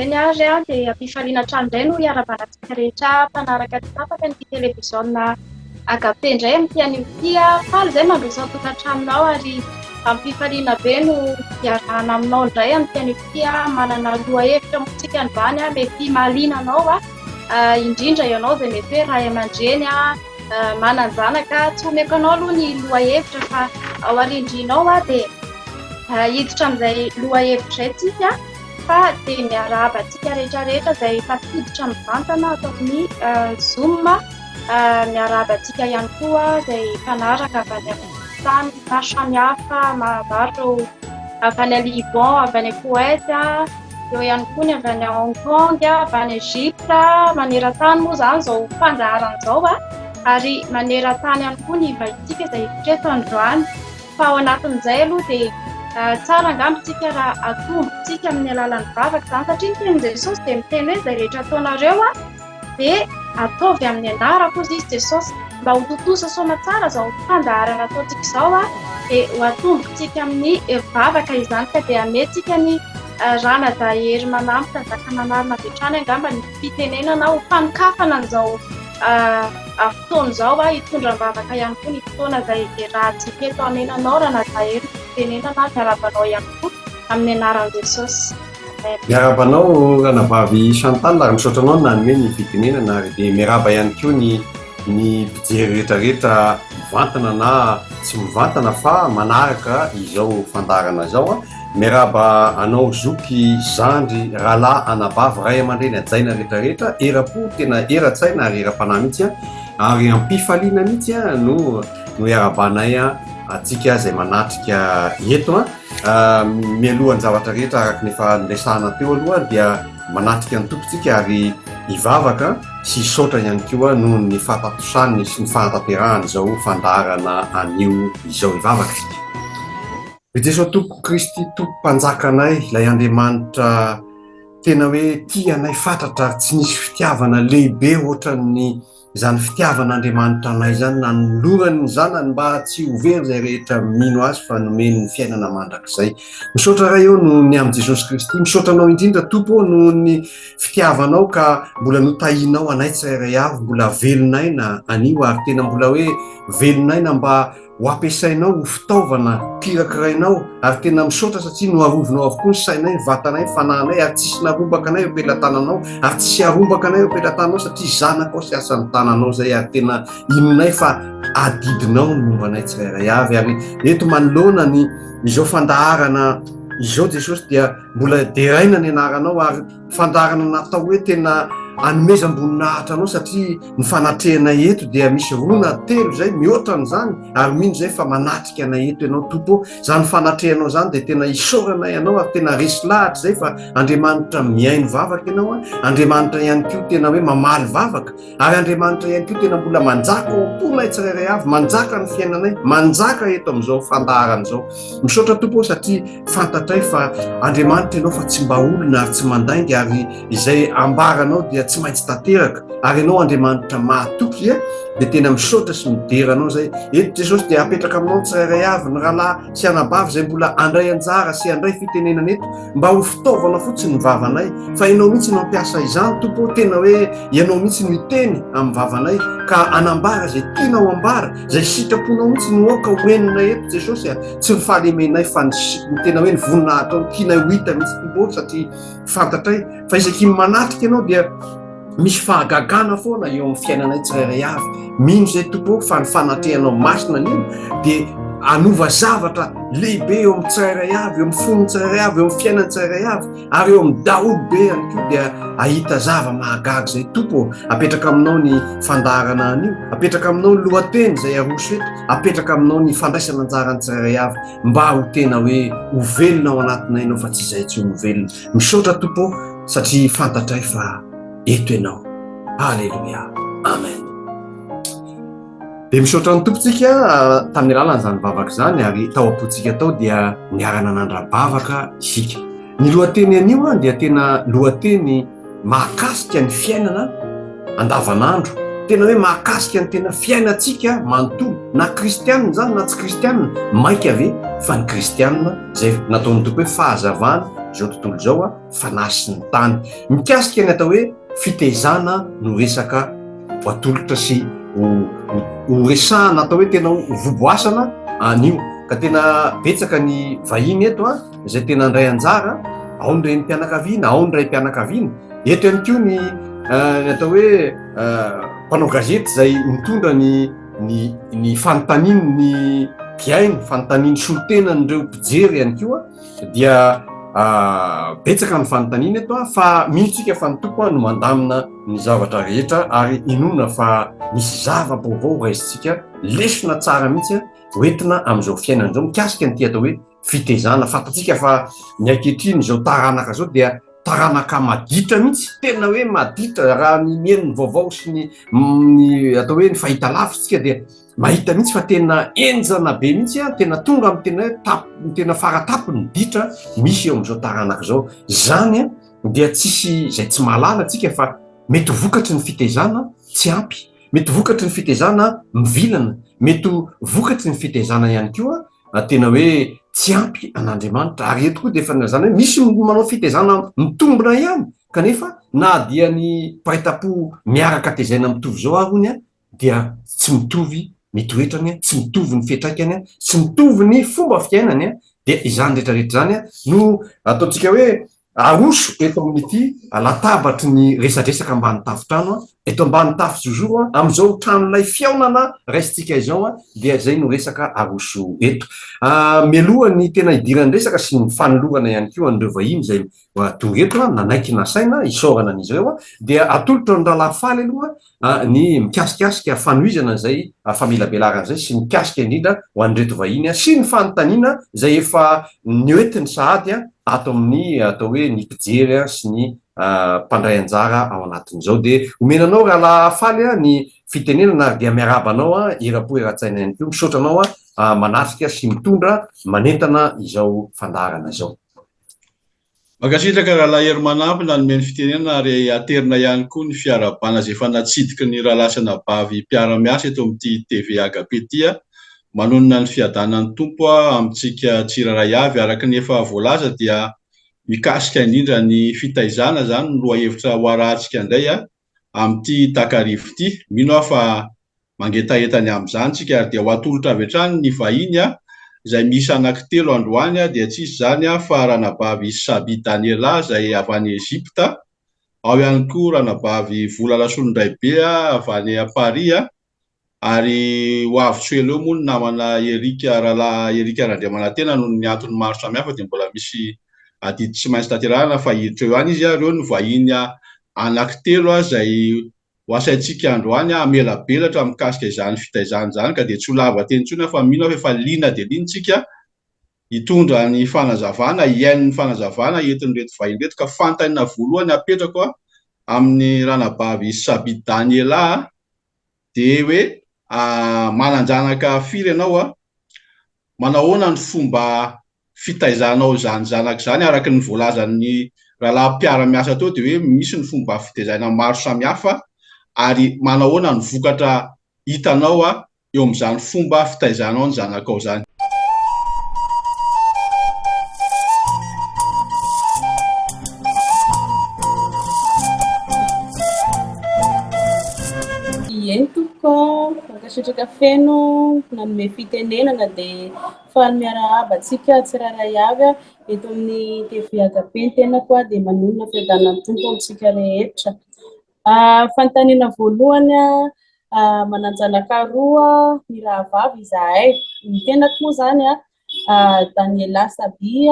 Eny ary a dia ampifaliana trano indray no hiara-banatsika rehetra mpanaraka ty tapaka ny televiziona HP indray amin'ity an'ity faly izay mandroso an-tokantranonao ary ampifaliana be no hiarahana aminao indray amin'ity an'ity manana lohahevitra motsika an'izany mety mahaliana anao indrindra ianao izay mety hoe ray aman-dreny manan-janaka tsy omeko anao aloha ny lohahevitra fa ao arindrinao dia hiditra amin'izay lohahevitra izay tsika fa dia miarahaba antsika rehetrarehetra izay tafiditra mivantana ataoko ny Zoom miarahaba antsika ihany koa izay mpanaraka avy any amin'ny tany maro samihafa maro avy any Liban, avy any Koweït, eo ihany koa ny avy any Hong Kong, avy any Egypte, maneran-tany moa izany izao fandaharana izao ary maneran-tany ihany koa ny vahintsika izay hiditra eto androany. Fa ao anatin'izay aloha dia tsara angambontsika raha atombontsika amin'ny alalan'ny vavaka izany satria ny tenin'i Jesosy dia miteny hoe izay rehetra ataonareo dia ataovy amin'ny anarako ozy izy Jesosy mba ho totosa soama tsara izao fandaharana ataontsika izao dia ho atombontsika amin'ny vavaka izany ka dia amentsika ny rana-dahery manamika zakananarina avy hatrany angamba ny fitenenana ho fanokafana an'izao fotoana izao hitondra vavaka ihany koa ny fotoana izay rahantsika eto anenanao rana-dahery fitenenana miarabanao ihany koa amin'ny anaran'i Jesosy. Miarabanao ranavavy Chantal ary misaotra anao nanome ny fitenenana ary dia miaraba ihany koa ny mpijery rehetrarehetra mivantana na tsy mivantana fa manaraka izao fandarana izao miaraba anao zoky zandry rahalahy anabavy ray aman-dreny ajaina rehetrarehetra era-po tena era-tsaina ary era-panahy mihitsy ary ampifaliana mihitsy no iarabanay atsika izay manatrika eto mialohan'ny zavatra rehetra araka ny efa nresahana teo aloha dia manatrika ny tompontsika ary hivavaka sy saotra ihany koa noho ny fahatatosany sy ny fahatanterahany izao fandarana anio izao hivavaka sika. Jesosy Tompo Kristy Tompo mpanjakanay ilay Andriamanitra tena hoe tianay fatratra tsy nisy fitiavana lehibe ohatran'ny izany fitiavan'Andriamanitra anay izany nanolorany ny zanany mba tsy ho very izay rehetra mino azy fa nomeny ny fiainana mandrakizay. Misaotra raha eo noho ny amin'i Jesosy Kristy, misaotra anao indrindra Tompo noho ny fitiavanao ka mbola notahinao anay tsirairay avy mbola velonaina anio ary tena mbola hoe velonaina mba ho ampiasainao ho fitaovana pirakirainao ary tena misaotra satria no arovinao avokoa ny sainay ny vatanay fanahinay ary tsisy narombaka anay eo ampelantananao ary tsy arombaka anay eo ampelantananao satria zanakao sy asan'ny tananao zay ary tena inonay fa adidinao ny mombanay tsirairay avy ary eto manoloana ny izao fandaharana izao Jesosy dia mbola deraina ny anaranao ary fandaharana natao hoe tena anomeza amboninahitra anao satria ny fanatrehanay eto dia misy rona telo zay mihoatra n'izany ary mino zay fa manatrika anay eto ianao Tompo zany fanatrehanao zany dia tena isoranay ianao ary tena resy lahatra zay fa Andriamanitra miaino vavaka ianao Andriamanitra ihany koa tena hoe mamaly vavaka ary Andriamanitra ihany koa tena mbola manjaka omponay tsirairay avy manjaka ny fiainanay manjaka eto amin'izao fandaharana izao. Misaotra Tompo satria fantatray fa Andriamanitra ianao fa tsy mba olona ary tsy mandainga ary izay ambaranao dia tsy maintsy tanteraka ary ianao Andriamanitra mahatoky dia tena misaotra sy mideranao zay eto Jesosy dia apetraka aminao tsirairay avy ny rahalahy sy anabavy zay mbola andray anjara sy andray fitenenana eto mba ho fitaovana fotsiny ny vavanay fa ianao mihitsy mampiasa izany Tompo tena hoe ianao mihitsy miteny amin'ny vavanay ka anambara zay tianao ambara zay sitraponao mihitsy ny oka hoenina eto Jesosy tsy ny fahalemenay fa ny tena hoe ny voninahitra ao tianay ho hita mihitsy Tompo satria fantatray fa isaky manatrika ianao dia misy fahagagana foana eo amin'ny fiainanay tsirairay avy mino zay Tompo fa ny fanatrehanao masina an'io dia anova zavatra lehibe eo amin'ny tsirairay avy eo amin'ny fonony tsirairay avy eo amin'ny fiainany tsirairay avy ary eo amin'ny daholo be ihany koa dia ahita zava mahagaga zay Tompo apetraka aminao ny fandaharana an'io apetraka aminao ny lohateny zay aroso eto apetraka aminao ny fandraisana anjara ny tsirairay avy mba ho tena hoe ho velona ao anatinay ianao fa tsy izay tsy ho velona. Misaotra Tompo satria fantatray fa eto ianao. Halleluja. Amen. dia misaotra ny tompontsika tamin'ny alalana izany vavaka izany ary tao am-pontsika tao dia niarana nandra-bavaka isika. Ny lohateny anio dia tena lohateny mahakasika ny fiainana andavanandro, tena hoe mahakasika ny tena fiainantsika manontolo, na kristianina zany na tsy kristianina, maika ave fa ny kristianina izay nataon'ny tompo hoe fahazavana izao tontolo izao fanasy ny tany. Mikasika ny atao hoe fitezana no resaka ho atolotra sy ho resahana atao hoe tena voboasana anio, ka tena betsaka ny vahiny eto izay tena andray anjara, ao ny reny mpianakaviana, ao ny ray mpianakaviana. Eto ihany koa ny atao hoe mpanao gazety izay mitondra ny fanontaniany ny mpiainy, fanontaniany solotenan'ireo mpijery ihany koa, dia betsaka ny fanontaniana eto fa mihitsika fa ny tompo no mandamina ny zavatra rehetra ary inona fa misy zava-baovao raisitsika lesona tsara mihitsy hoentina amin'izao fiainana izao. Mikasika ny tia atao hoe fitezana. Fantatsika fa ny ankehitriny izao taranaka zao dia taranaka maditra mihitsy, tena hoe maditra raha ny mieniny vaovao sy ny atao hoe ny fahita lavitsika dia mahita mihitsy fa tena enjana be mihitsy tena tonga amin'ny tena hoe tena faratapy ny ditra misy eo amin'izao taranaka zao. Zany dia tsisy izay tsy mahalala atsika fa mety vokatry ny fitezana tsy ampy, mety vokatry ny fitezana mivilana, mety vokatry ny fitezana ihany koa tena hoe tsy ampy an'Andriamanitra. Ary eto koa dia efa zany hoe misy manao fitezana mitombona ihany, kanefa na dia ny mpaitapo miaraka tezaina mitovy zao arony dia tsy mitovy ny toetrany, tsy mitovy ny fiantraikany, tsy mitovy ny fomba fiainany dia izany rehetrarehetra zany no ataontsika hoe aroso eto amin'ity latabatry ny resadresaka ambany tafotrano eto ambany tafo jojoro amin'izao tranolay fiaonana raisitsika izao dia zay no resaka aroso eto. Mialoha ny tena idirany resaka sy ny fanolorana ihany koa an'ireo vahiny zay tonga eto nanaiky nasaina isorana an'izy ireo dia atolotra ny rahalafaly aloha ny mikasikasika fanoizana zay famelabelarana zay sy mikasika indrindra ho an'reto vahiny sy ny fanontaniana zay efa nioetiny sahady ato amin'ny atao hoe ny mpijery sy ny mpandray anjara ao anatin'izao. Dia omenanao rahalafaly ny fitenenana ary dia miarabanao irapo eratsaina ihany koa, misaotra anao manasika sy mitondra manentana izao fandarana izao. Makasitraka rahalahy hery manampy nanomeny fitenenana ary aterina ihany koa ny fiarabana izay fanatsidiky ny rahalasana bavy mpiara-miasa eto amin'ity TV Agapety manonona ny fiadanan'ny tompo amintsika tsiraray avy. Araka ny efa voalaza dia mikasika indrindra ny fitaizana zany no lohahevitra ho arahantsika indray amin'ity takarivo ity. Mino aho fa mangetahetany amin'izany tsika ary dia ho atolotra avy hatrany ny vahiny izay misy anankitelo androany dia tsisy zany fa ranabavy Saby Daniela izay avy any Ezipta, ao ihany koa ranabavy Vola Lasolondraibe avy any Paris ary ho avy tsoelo eo moa ny namana Erika Randriamanantena noho ny antony maro samihafa dia mbola misy adidy tsy maintsy tanterahana fa hiditra eo any izy ireo ny vahiny anankitelo izay ho asaintsika androany amelabelatra mikasika izany fitaizana izany, ka dia tsy ho lava teny intsony fa mino aho efa liana dia liantsika hitondra ny fanazavana, hiain'ny fanazavana entin'ireto vahiny reto. Ka fantanina voalohany apetrako amin'ny ranabavy Saby Daniela dia hoe mananjanaka firy ianao manahoana ny fomba fitaizanao zany zanaka zany. Araka ny voalazan'ny rahalahy mpiara-miasa tao dia hoe misy ny fomba fitaizana maro samihafa ary manahoana ny vokatra hitanao eo amin'izany fomba fitaizanao ny zanakao zany. Entoko makasitraka feno nanome fitenenana dia faly miara-abatsika tsiraray avy eto amin'ny TV Agapety tena koa dia manonona fiadanan'ny tompo amintsika rehetra. Fanontaniana voalohany mananjanaka roa ny rahavavy izahay, ny tenako moa zany Daniela Saby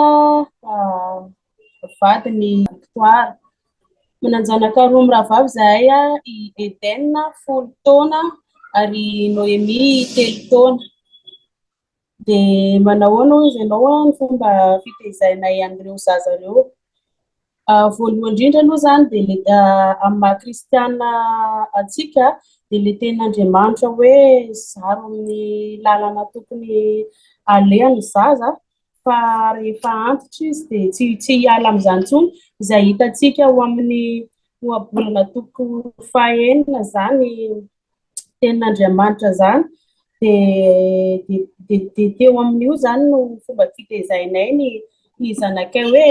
vadiny Victoire. Mananjanaka roa mirahavavy izahay i Eden 10 taona ary Noemi 3 taona. Dia manahoana izy ianao ny fomba fitaizanay an'ireo zaza ireo? Voalohany indrindra aloha zany dia amin'ny maha kristiana antsika dia le ten'Andriamanitra hoe zaro amin'ny lalana tokony alehany zaza fa rehefa antitra izy dia tsy hiala amin'izany intsony izay hitantsika ho amin'ny ohabolana toko fahaenina zany ten'Andriamanitra zany dia teo amin'io zany no fomba fitezainay ny zanakay hoe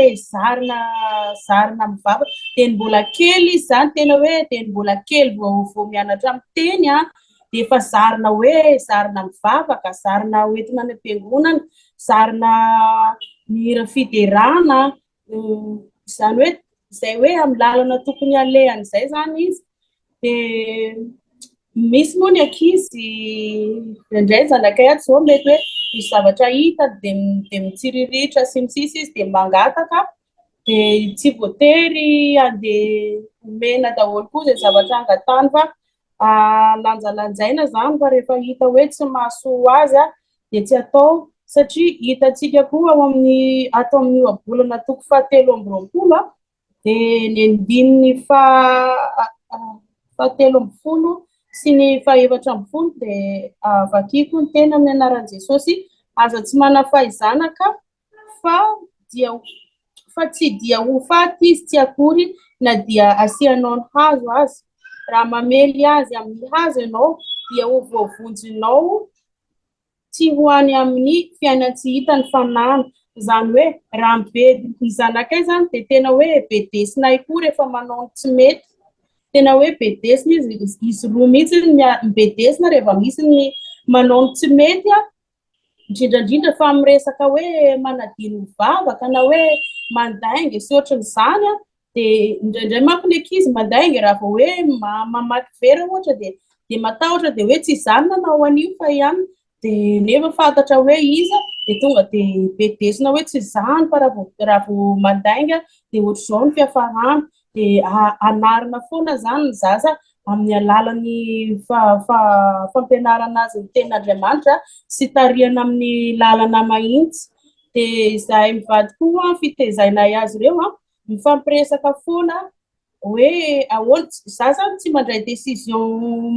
zarina mivavaka dia mbola kely izy zany tena hoe dia mbola kely vao mianatra miteny dia efa zarina mivavaka, zarina hoentina any am-piangonana, zarina mihira fiderana, izany hoe izay hoe amin'ny lalana tokony alehany izay zany izy. Dia misy moa ny ankizy indray zanakay ato zao mety hoe misy zavatra hita dia mitsiriritra sy misisa izy dia mangataka dia tsy voatery andeha omena daholo koa izay zavatra angatahany fa lanjalanjaina zany fa rehefa hita hoe tsy mahasoa azy dia tsy atao satria hitantsika koa ato amin'ny ohabolana toko fahatelo amby roapolo dia ny andininy fahatelo amby folo sy ny fahaefatra amby folo dia vakiko ny tena amin'ny anaran'i Jesosy aza tsy manafahizanaka fa tsy dia ho faty izy tsy akory na dia asianao ny hazo azy. Raha mamely azy amin'ny hazo ianao dia ho voavonjinao tsy ho any amin'ny fiainana-tsy hita ny fanahana. Izany hoe raha ny zanakay zany dia tena hoe bedesina koa rehefa manao ny tsy mety. Tena hoe bedesina izy roa mihitsy mibedesina rehefa misy ny manao ny tsy mety indrindrandrindra fa miresaka hoe manadino mivavaka na hoe mandainga sy ohatran'izany dia indraindray manko ny ankizy mandainga raha vao hoe mamaky vera ohatra dia matahotra dia hoe tsy izany nanao an'io fa ihany dia nefa fantatra hoe iza dia tonga dia bedesina hoe tsy izany fa raha vao mandainga dia ohatr'izao ny fiafarana dia anarina foana zany ny zaza amin'ny alalan'ny fampianarana azy ny ten'Andriamanitra sy tarihana amin'ny lalana mahitsy. Dia izahay mivady koa fitezainay azy ireo mifampiresaka foana hoe ahoana za zany tsy mandray décision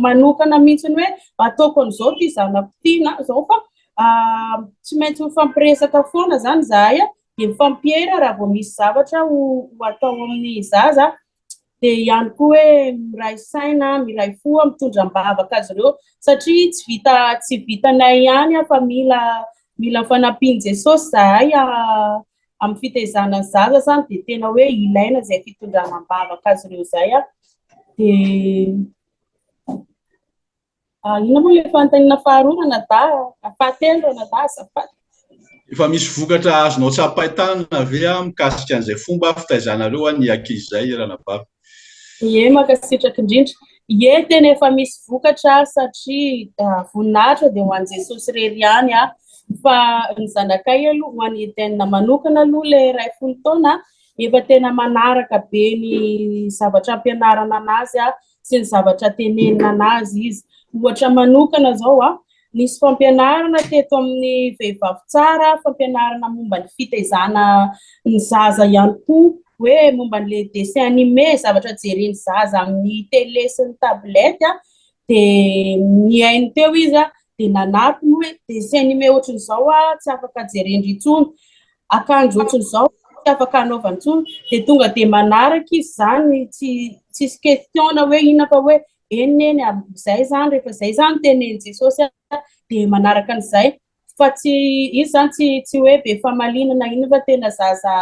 manokana mihitsy hoe ataoko an'izao ty zanako ty na zao fa tsy maintsy mifampiresaka foana zany zahay dia mifampiera raha vao misy zavatra ho atao amin'ny zaza dia ihany koa hoe miray saina miray fo mitondram-bavaka azy ireo satria tsy vitanay ihany fa mila fanampian'i Jesosy zahay amin'ny fitezanany zaza zany dia tena hoe ilaina izay fitondrana-bavaka azy ireo izay dia ina moa ilay fanontaniana faharoa fahatelo azafady. Efa misy vokatra azonao tsapaitana ve mikasika an'izay fomba fitaizanareo ny ankizy izay Ranabavy? Ie, mankasitraka indrindra. Ie, tena efa misy vokatra satria voninahitra dia ho an'i Jesosy irery ihany fa ny zanakay aloha ho an'ny tenina manokana aloha ilay 10 taona efa tena manaraka be ny zavatra ampianarana anazy sy ny zavatra tenenina anazy izy. Ohatra manokana zao nisy fampianarana teto amin'ny vehivavy tsara, fampianarana momba ny fitaizana ny zaza ihany koa hoe momba n'ilay dessin animé zavatra jereny zaza amin'ny télé sy ny tablette dia niainy teo izy dia nanapiny hoe dessin animé ohatran'izao tsy afaka jereny intsony, akanjo ohatran'izao tsy afaka anaovana intsony dia tonga dia manaraka izy zany tsy question hoe ina fa hoe eniny izay zany rehefa izay zany tenen'i Jesosy dia manaraka an'izay fa tsy izy zany tsy hoe be famalinana ina fa tena zaza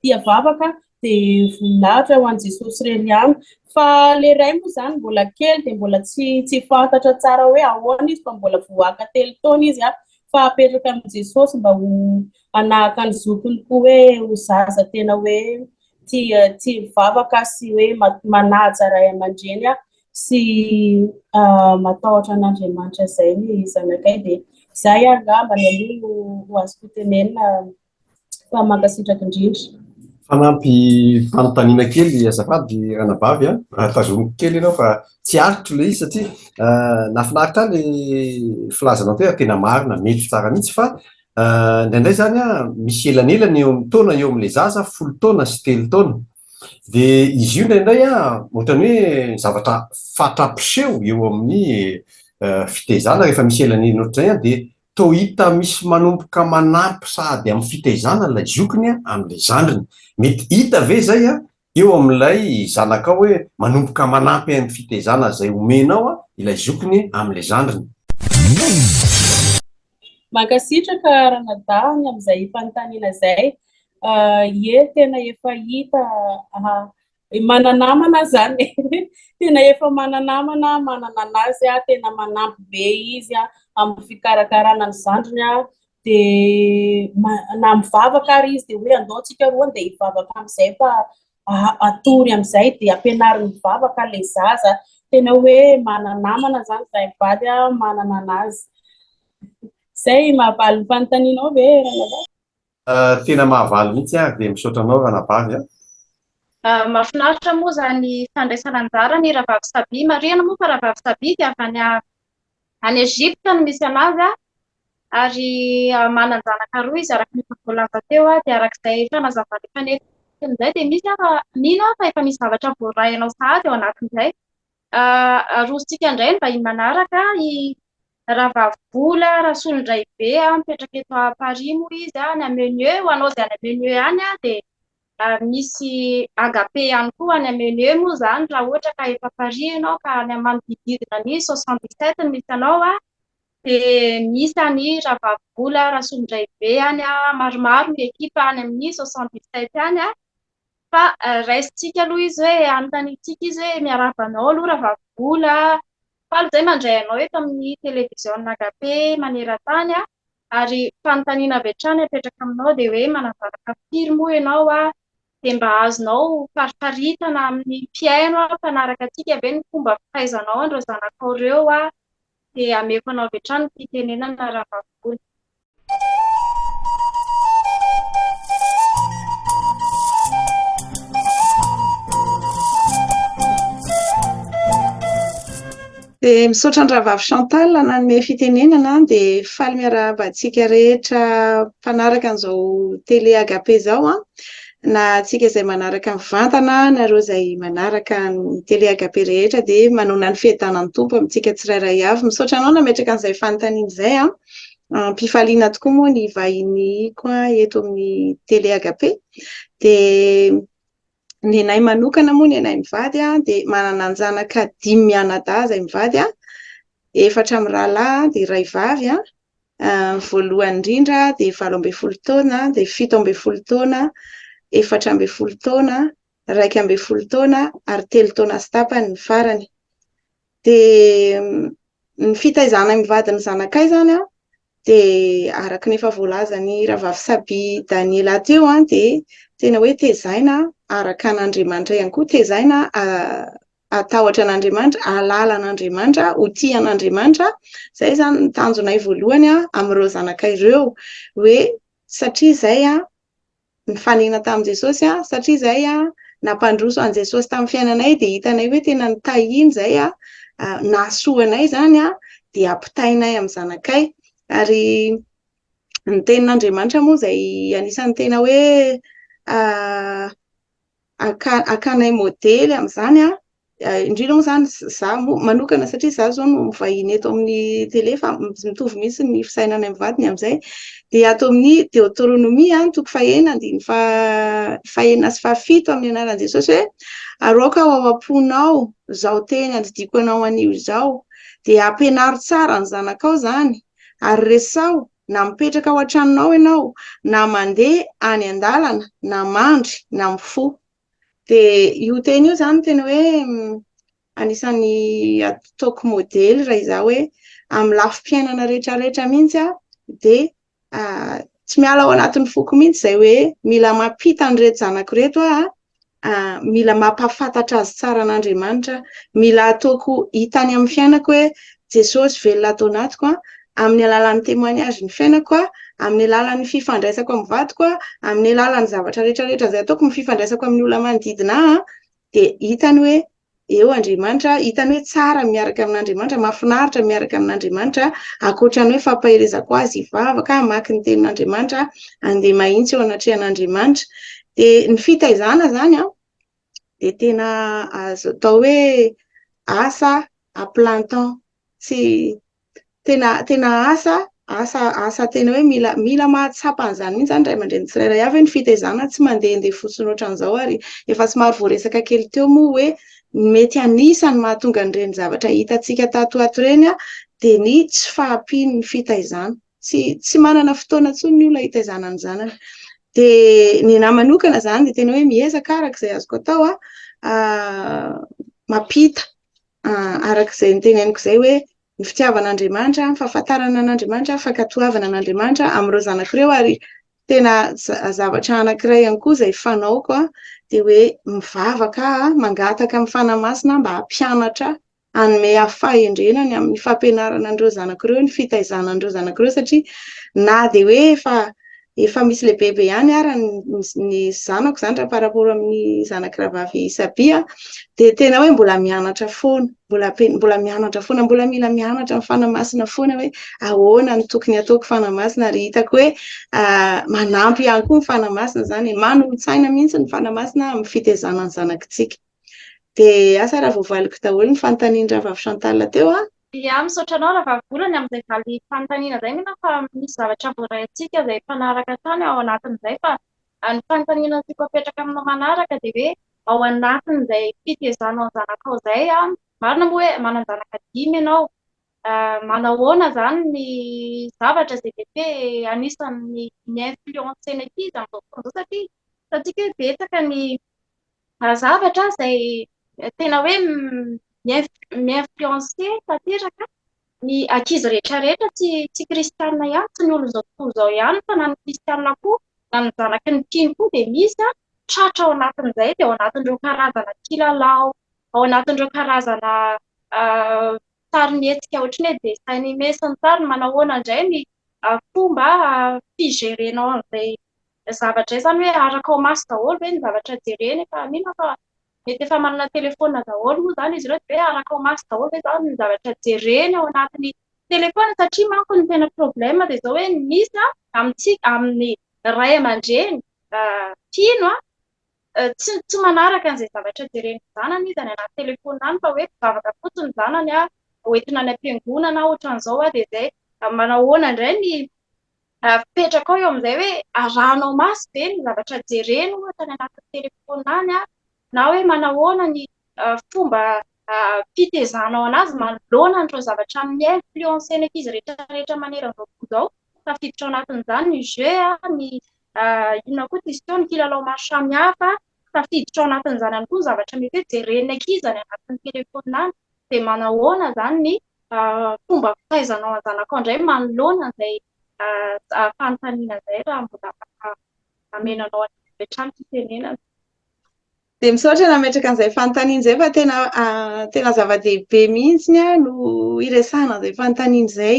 tia vavaka dia voninahitra ho an'i Jesosy irery ihany fa ilay iray moa zany mbola kely dia mbola tsy fantatra tsara hoe ahoana izy fa mbola voaka 3 taona izy fa apetraka amin'i Jesosy mba ho anahaka ny zokiny koa hoe ho zaza tena hoe tia mivavaka sy hoe manaja ray aman-dreny sy matahotra an'Andriamanitra izay ny zanakay dia izay angamba ny aloha ho azoko tenenina fa mankasitraka indrindra. Fanampy fanontaniana kely azafady Ranabavy tazomiko kely ianao fa tsy aritro ilay izy satria nafinaritra ilay filazanao tena tena marina mety tsara mihitsy fa indraindray zany misy elanelana eo amin'ny taona eo amin'ilay zaza 10 taona sy 3 taona Dia izy io indray ohatrany hoe zavatra fatra-piseho eo amin'ny fitaizana rehefa misy elanelina ohatr'izay dia toa hita misy manomboka manampy sady amin'ny fitaizana ilay zokiny amin'ilay zandriny. Mety hita ve zay eo amin'ilay zanakao hoe manomboka manampy amin'ny fitaizana izay omenao ilay zokiny amin'ilay zandriny. Mankasitraka Ranadany amin'izay fanontaniana izay, tena efa hita mananamana zany tena efa mananamana manana anazy tena manampy be izy amin'ny fikarakarana ny zandriny dia na mivavaka ary izy dia hoe andaontsika roa dia hivavaka amin'izay fa atory amin'izay dia ampianariny mivavaka ilay zaza, tena hoe mananamana zany izay mivady manana anazy. Zay mahavaly ny fanontanianao ve Ranadany? Tena mahavaly mihitsy dia misaotra anao Ranabavy. Mahafinaritra moa zany fandraisana anjara ny Rahavavy Saby. Marihana moa fa Rahavavy Saby dia avy any Ezipta no misy anazy ary manan-janaka roa izy araka ny voalaza teo dia arak'izay fanazavana efa nentin'izay dia misy mino fa efa misy zavatra voarainao sahady eo anatin'izay. Arositsika indray ny vahiny manaraka Ravavola Rasolondraibe mipetraka eto Paris moa izy any Ameneu, ho anao izay any Ameneu any dia misy Agape ihany koa any Ameneu moa zany raha ohatra ka efa Paris ianao ka any manodididina ny 77 misy anao dia misy any Ravavola Rasolondraibe any maromaro ny ekipa any amin'ny 77 any fa raisitsika aloha izy hoe anontaniantsika izy hoe miarabanao aloha Ravavola faly izay mandray anao eto amin'ny televiziona Agape maneran-tany ary fanontaniana avy hatrany apetraka aminao dia hoe manavaka firy moa ianao dia mba azonao fariparitana amin'ny mpiaino mpanaraka antsika ve ny fomba fahaizanao andreo zanakao ireo dia ameko anao avy hatrany fitenenana Ravavola. Dia misaotra ny Rahavavy Chantal nanome fitenenana dia faly miarabantsika rehetra mpanaraka an'izao télé Agape izao na antsika izay manaraka mivantana nareo izay manaraka ny télé Agape rehetra dia manona ny fihedanan'ny tompo amintsika tsirairay avy. Misaotra anao nametraka an'izay fanontaniana izay mpifaliana tokoa moa ny vahiny koa eto amin'ny télé Agape dia ny anay manokana moa ny anay mivady dia manana ny zanaka 5 mianadahy izay mivady 4 amin'ny rahalahy dia iray vavy voalohany indrindra dia 12 taona dia 17 taona 14 taona 1 taona ary 3 taona sy tapany ny farany. Dia ny fitaizana mivady ny zanakay zany dia araka ny efa voalazany Rahavavy Saby Daniela teo dia tena hoe tezaina araka an'Andriamanitra ihany koa, tezaina atahotra an'Andriamanitra, alala an'Andriamanitra, ho tia an'Andriamanitra. Zay zany ny tanjonay voalohany amin'ireo zanakay ireo hoe satria izay nifanena tamin'i Jesosy satria izay nampandroso an Jesosy tamin'ny fiainanay dia hitanay hoe tena nitahiny izay nahasoanay zany dia ampitainay amin'ny zanakay ary ny tenin'Andriamanitra moa izay anisan'ny tena hoe akanay modely amin'izany indrindra moa zany za manokana satria za zao no mivahiny eto amin'ny télé fa mitovy mihitsy ny fisainana amin'ny vadiny amin'izay dia ato amin'ny Deutéronomie toko 9:1-7 amin'ny anaran'i Jesosy hoe aroaka ao am-ponao izao teny andidiko anao anio izao dia ampianaro tsara ny zanakao zany ary resao na mipetraka ao an-tranonao ianao na mandeha any an-dalana na mandry na mifo. Dia io teny io zany tena hoe anisan'ny ataoko modely raha izaho hoe amin'ny lafim-piainana rehetrarehetra mihitsy dia tsy miala ao anatin'ny foko mihitsy izay hoe mila mampita an'ireto zanako reto mila mampahafantatra azy tsara an'Andriamanitra, mila ataoko hitany amin'ny fiainako hoe Jesosy velona atao anatiko amin'ny alalan'ny témoignage ny fiainako amin'ny alalan'ny fifandraisako amin'ny vadiko amin'ny alalan'ny zavatra rehetrarehetra izay ataoko ny fifandraisako amin'ny olona manodidina dia hitany hoe eo Andriamanitra, hitany hoe tsara miaraka amin'Andriamanitra, mahafinaritra miaraka amin'Andriamanitra ankoatran'ny hoe fampahelezako azy hivavaka mamaky ny tenin'Andriamanitra andeha mahitsy eo anatrehan'Andriamanitra. Dia ny fitaizana zany dia tena azo atao hoe asa à plein temps, sy tena asa tena hoe mila mahatsapa an'izany mihitsy zany ray aman-dreny tsirairay avy ny fitaizana tsy mandehandeha fotsiny ohatran'izao, ary efa somary voaresaka kely teo moa hoe mety anisany mahatonga an'ireny zavatra hitantsika tato ireny dia ny tsy fahampiany ny fitaizana, tsy manana fotoana intsony ny olona hitaizana ny zanany. Dia ny nahy manokana zany dia tena hoe miezaka arak'izay azoko atao mampita arak'izay niteneniko izay hoe ny fitiavan'Andriamanitra, ny fahafantarana an'Andriamanitra, fankatoavana an'Andriamanitra amin'ireo zanak'ireo, ary tena zavatra anankiray ihany koa izay fanaoko dia hoe mivavaka mangataka amin'ny fanamasina mba hampianatra hanome fahendrenany amin'ny fampianarana an'ireo zanak'ireo, ny fitaizana an'ireo zanak'ireo, satria na dia hoe efa misy lehibe ihany ary ny zanako zany raha par rapport amin'ny zanak'iravavy Sabia, dia tena hoe mbola mianatra foana, mbola mianatra foana, mbola mila mianatra amin'ny fanamasina foana hoe ahoana ny tokony ataoko fanamasina, ary hitako hoe manampy ihany koa ny fanamasina zany, manolontsaina mihitsy ny fanamasina amin'ny fitaizana ny zanakitsika. Dia asa raha voavaliko daholo ny fanontaniana ravavy Chantal teo misaotra anao raha vavolany amin'izay valy fanontaniana izay, mina fa misy zavatra voaraintsika izay fanaraka tany ao anatin'izay, fa ny fanontaniana tiako apetraka aminao manaraka dia hoe ao anatin'izay fitaizanao ny zanakao izay marina moa hoe manan-janaka 5 ianao, manahoana zany ny zavatra izay be anisan'ny influencer ny ankizy amin'izao fotoana izao, satria hoe betsaka ny zavatra izay tena hoe mi-influencer tanteraka ny ankizy rehetrarehetra, tsy kristianina ihany, tsy ny olona zao ihany, fa na ny kristianina koa, na ny zanaky ny mpino koa dia misy tratra ao anatin'izay, dia ao anatin'ireo karazana kilalao, ao anatin'ireo karazana sarimihetsika ohatrany hoe dessin animé sy ny tariny, manahoana indray ny fomba figerenao an'izay zavatra izay, zany hoe araka ao maso daholo hoe ny zavatra jereny, fa mino fa mety efa manana telefona daholo moa zany izy ireo, dia hoe araka ao maso daholo hoe zany ny zavatra jereny ao anatin'ny telefona, satria manko ny tena problema dia izao hoe misy amintsika amin'ny ray aman-dreny mpino tsy manaraka an'izay zavatra jereny zanany izy any anaty telefona any, fa hoe mpivavaka fotsiny ny zanany hoentina any am-piangonana ohatran'izao, dia izay manahoana indray ny fipetraka ao eo amin'izay hoe arahanao maso be ny zavatra jereny ohatra any anaty telefona any, na hoe manahoana ny fomba fitaizanao anazy manoloana an'ireo zavatra mi-influencer ny ankizy rehetrarehetra maneran'izao tontolo izao, tafiditra ao anatin'izany ny jeu, ny inona koa tisio, ny kilalao maro samihafa, tafiditra ao anatin'izany ihany koa ny zavatra mety hoe jeren'ny ankizy any anatin'ny telefona any, dia manahoana zany ny fomba fitaizanao an-zanakao indray manoloana an'izay fanontaniana izay, raha mbola afaka amenanao hatrany fitenenana. Dia misaotra nametraka an'izay fanontaniana izay, fa tena zava-dehibe mihitsy no iresana izay fanontaniana izay.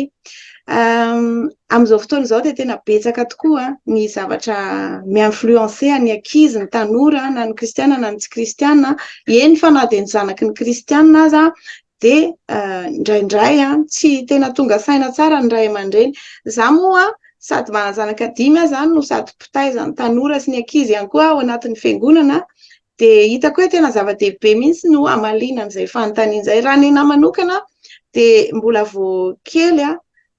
Amin'izao fotoana izao dia tena betsaka tokoa ny zavatra mi-influencer ny ankizy, ny tanora, na ny kristiana na ny tsy kristiana, eny fa na dia ny zanaky ny kristiana aza dia indraindray tsy tena tonga saina tsara ny ray aman-dreny. Za moa sady manana zanaka 5 aza no sady mpitaiza ny tanora sy ny ankizy ihany koa ao anatin'ny fiangonana, dia hitako hoe tena zava-dehibe mihitsy no amaliana an'izay fanontaniana izay. Raha ny nahy manokana dia mbola vao kely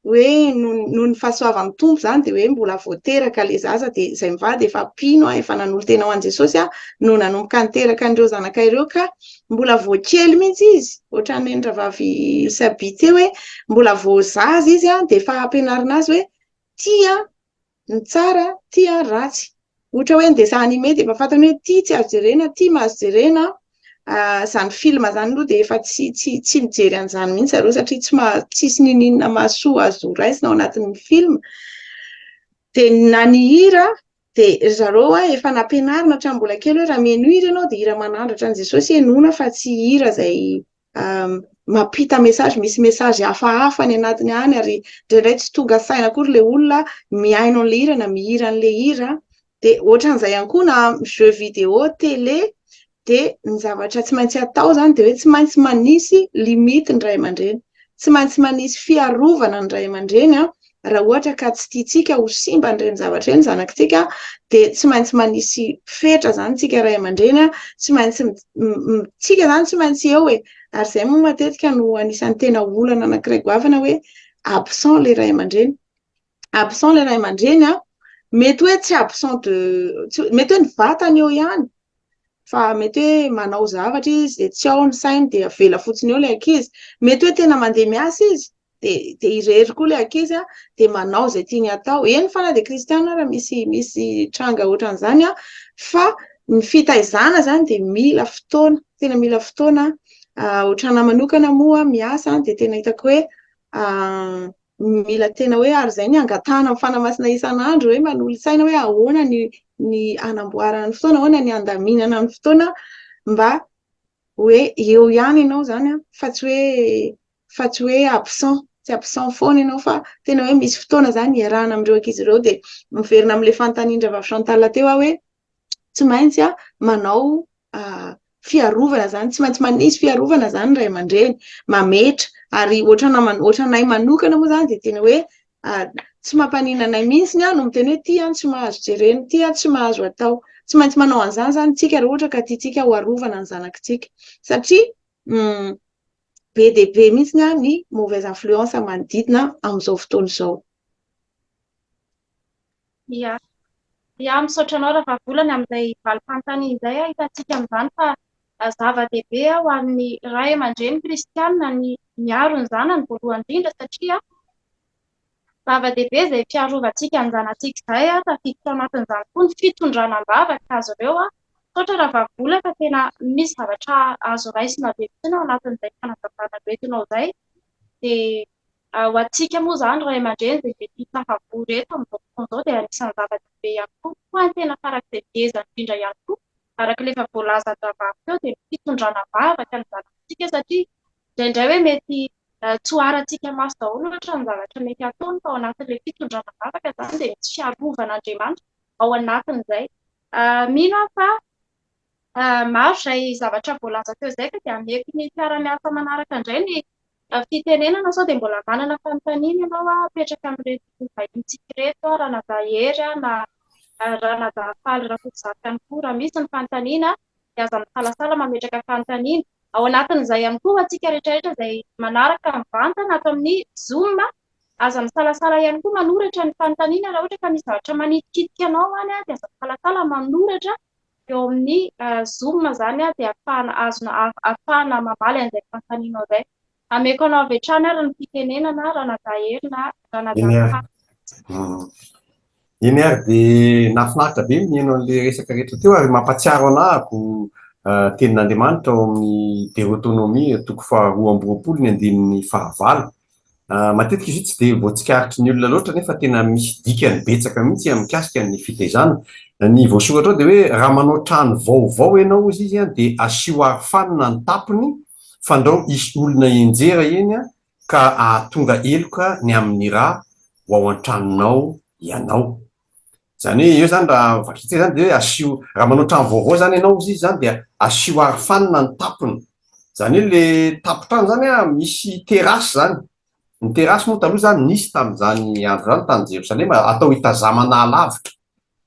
hoe noho ny fahasoavan'ny tompo zany, dia hoe mbola voateraka ilay zaza, dia izay mivady efa mpino efa nanolo tena ho an'i Jesosy no nanomboka niteraka an'ireo zanaka ireo, ka mbola vao kely mihitsy izy, ohatran'ny ravavy Sabi teo hoe mbola vao zaza izy dia efa ampianarina azy hoe tia ny tsara, tia ratsy. Ohatra hoe ny dessin animé dia efa fantany hoe tia tsy azo jerena, tia mahazo jerena. Zany film zany aloha dia efa tsy mijery an'izany mihitsy zareo, satria tsisy ninina mahasoa azo raisina ao anatin'ny film. Dia na ny hira dia zareo efa nampianarina hatramin'ny mbola kely hoe raha mihaino hira ianao dia hira manandratra an'i Jesosy ihainoana, fa tsy hira izay mampita mesazy, misy mesazy hafahafa ny anatiny any, ary indraindray tsy tonga saina akory ilay olona mihaino an'ilay hira na mihira an'ilay hira. Dia ohatran'izay ihany koa na jeu vidéo, télé, dia ny zavatra tsy maintsy atao zany dia hoe tsy maintsy manisy limity ny ray aman-dreny, tsy maintsy manisy fiarovana ny ray aman-dreny raha ohatra ka tsy tiantsika ho simba an'ireny zavatra ireny zanakitsika dia tsy maintsy manisy fetra zany tsika ray aman-dreny tsy maintsy tsika zany tsy maintsy eo ary izay moa matetika no anisan'ny tena olana anankiray goavana hoe absent le ray aman-dreny mety hoe tsy absent mety hoe ny vatany eo ihany fa mety hoe manao zavatra izy dia tsy ao ny sainy dia avela fotsiny eo ilay ankizy, mety hoe tena mandeha miasa izy dia irery koa ilay ankizy dia manao izay tiany atao. Eny fa na dia kristiana raha misy tranga ohatran'izany fa ny fitaizana zany dia mila fotoana, tena mila fotoana. Ohatrana manokana moa miasa dia tena hitako hoe mila tena hoe ary izay ny angatahana amin'ny fanamasina isan'andro hoe manolo-tsaina hoe ahoana ny anamboarana ny fotoana, ahoana ny andaminana ny fotoana mba hoe eo ihany ianao zany fa tsy hoe absent, tsy absent foana ianao fa tena hoe misy fotoana zany iarahana amin'ireo ankizy ireo. Dia miverina amin'ilay fanontanian-dra vavy Chantal teo hoe tsy maintsy manao fiarovana zany, tsy maintsy manisy fiarovana zany ray aman-dreny mametra. Ary ohatranay manokana moa zany dia tena hoe tsy mampanina anay mihitsy no miteny hoe ty tsy mahazo jerena, ty tsy mahazo atao. Tsy maintsy manao an'izany zany tsika raha ohatra ka tiantsika ho arovana ny zanakitsika satria be dia be mihitsy ny mauvaise influence manodidina amin'izao fotoana izao. Ia, misaotra anao raha volany amin'izay valim-panontaniana izay hitantsika amin'izany fa zava-dehibe ho an'ny ray aman-dreny kristiana ny miaro ny zanany voalohany indrindra satria zava-dehibe izay fiarovantsika ny zanantsika izay tafiditra ao anatin'izany koa ny fitondranam-bavaka azy ireo misaotra raha vavola fa tena misy zavatra azo raisina be fotsiny ao anatin'izay fanazavana retinao izay dia ho antsika moa izany ray aman-dreny izay be tia tafavory eto amin'izao fotoana izao dia anisan'ny zava-dehibe ihany koa ho any tena farak'izay indrindra ihany koa araka ilay efa voalaza vavy teo dia fitondrana vavaka ny zanantsika satria indraindray hoe mety tsy hoarantsika maso daholo ohatra ny zavatra mety ataony fa ao anatin'ilay fitondrana vavaka zany dia misy fiarovan'Andriamanitra ao anatin'izay. Mino fa maro izay zavatra voalaza teo izay ka dia ameko ny fiara-miasa manaraka indray ny fitenenana sao dia mbola manana fanontaniana ianao apetraka amin'ireto vahinintsika ireto raha nadahery na raha nadafaly raha fotsizaka ihany koa raha misy ny fanontaniana dia aza misalasala mametraka fanontaniana ao anatin'izay ihany koa antsika rehetrarehetra izay manaraka mivantana ato amin'ny Zoom aza misalasala ihany koa manoratra ny fanontaniana raha ohatra ka misy zavatra manitikitiky anao any dia aza misalasala manoratra eo amin'ny Zoom zany dia ahafahana mamaly an'izay fanontaniana izay. Ameko anao avy hatrany ary ny fitenenana raha nadahery na raha nadafaly. Eny ary dia nahafinaritra be mihaino an'ilay resaka rehetra teo ary mampatsiaro anahako tenin'Andriamanitra ao amin'ny Deutéronomie 2:2 ny andinin'ny 9. Matetika izy tsy dia voatsikaritry ny olona loatra nefa tena misy dikany betsaka mihitsy mikasika ny fitaizana. Ny voasoratra ao dia hoe raha manao trano vaovao ianao izy dia asio arofanina ny tampony fandrao isy olona enjera eny ka ahatonga eloka ny amin'ny raha ho ao an-tranonao ianao. Zany hoe eo zany raha vatritsika zany dia asio raha manao trano vaovao zany ianao izy zany dia asio arofanina ny tampony. Zany hoe le tampon-trano zany misy terasy zany. Ny terasy moa taloha zany nisy tamin'izany andro zany tany Jerosalema atao hitazamana alavitra.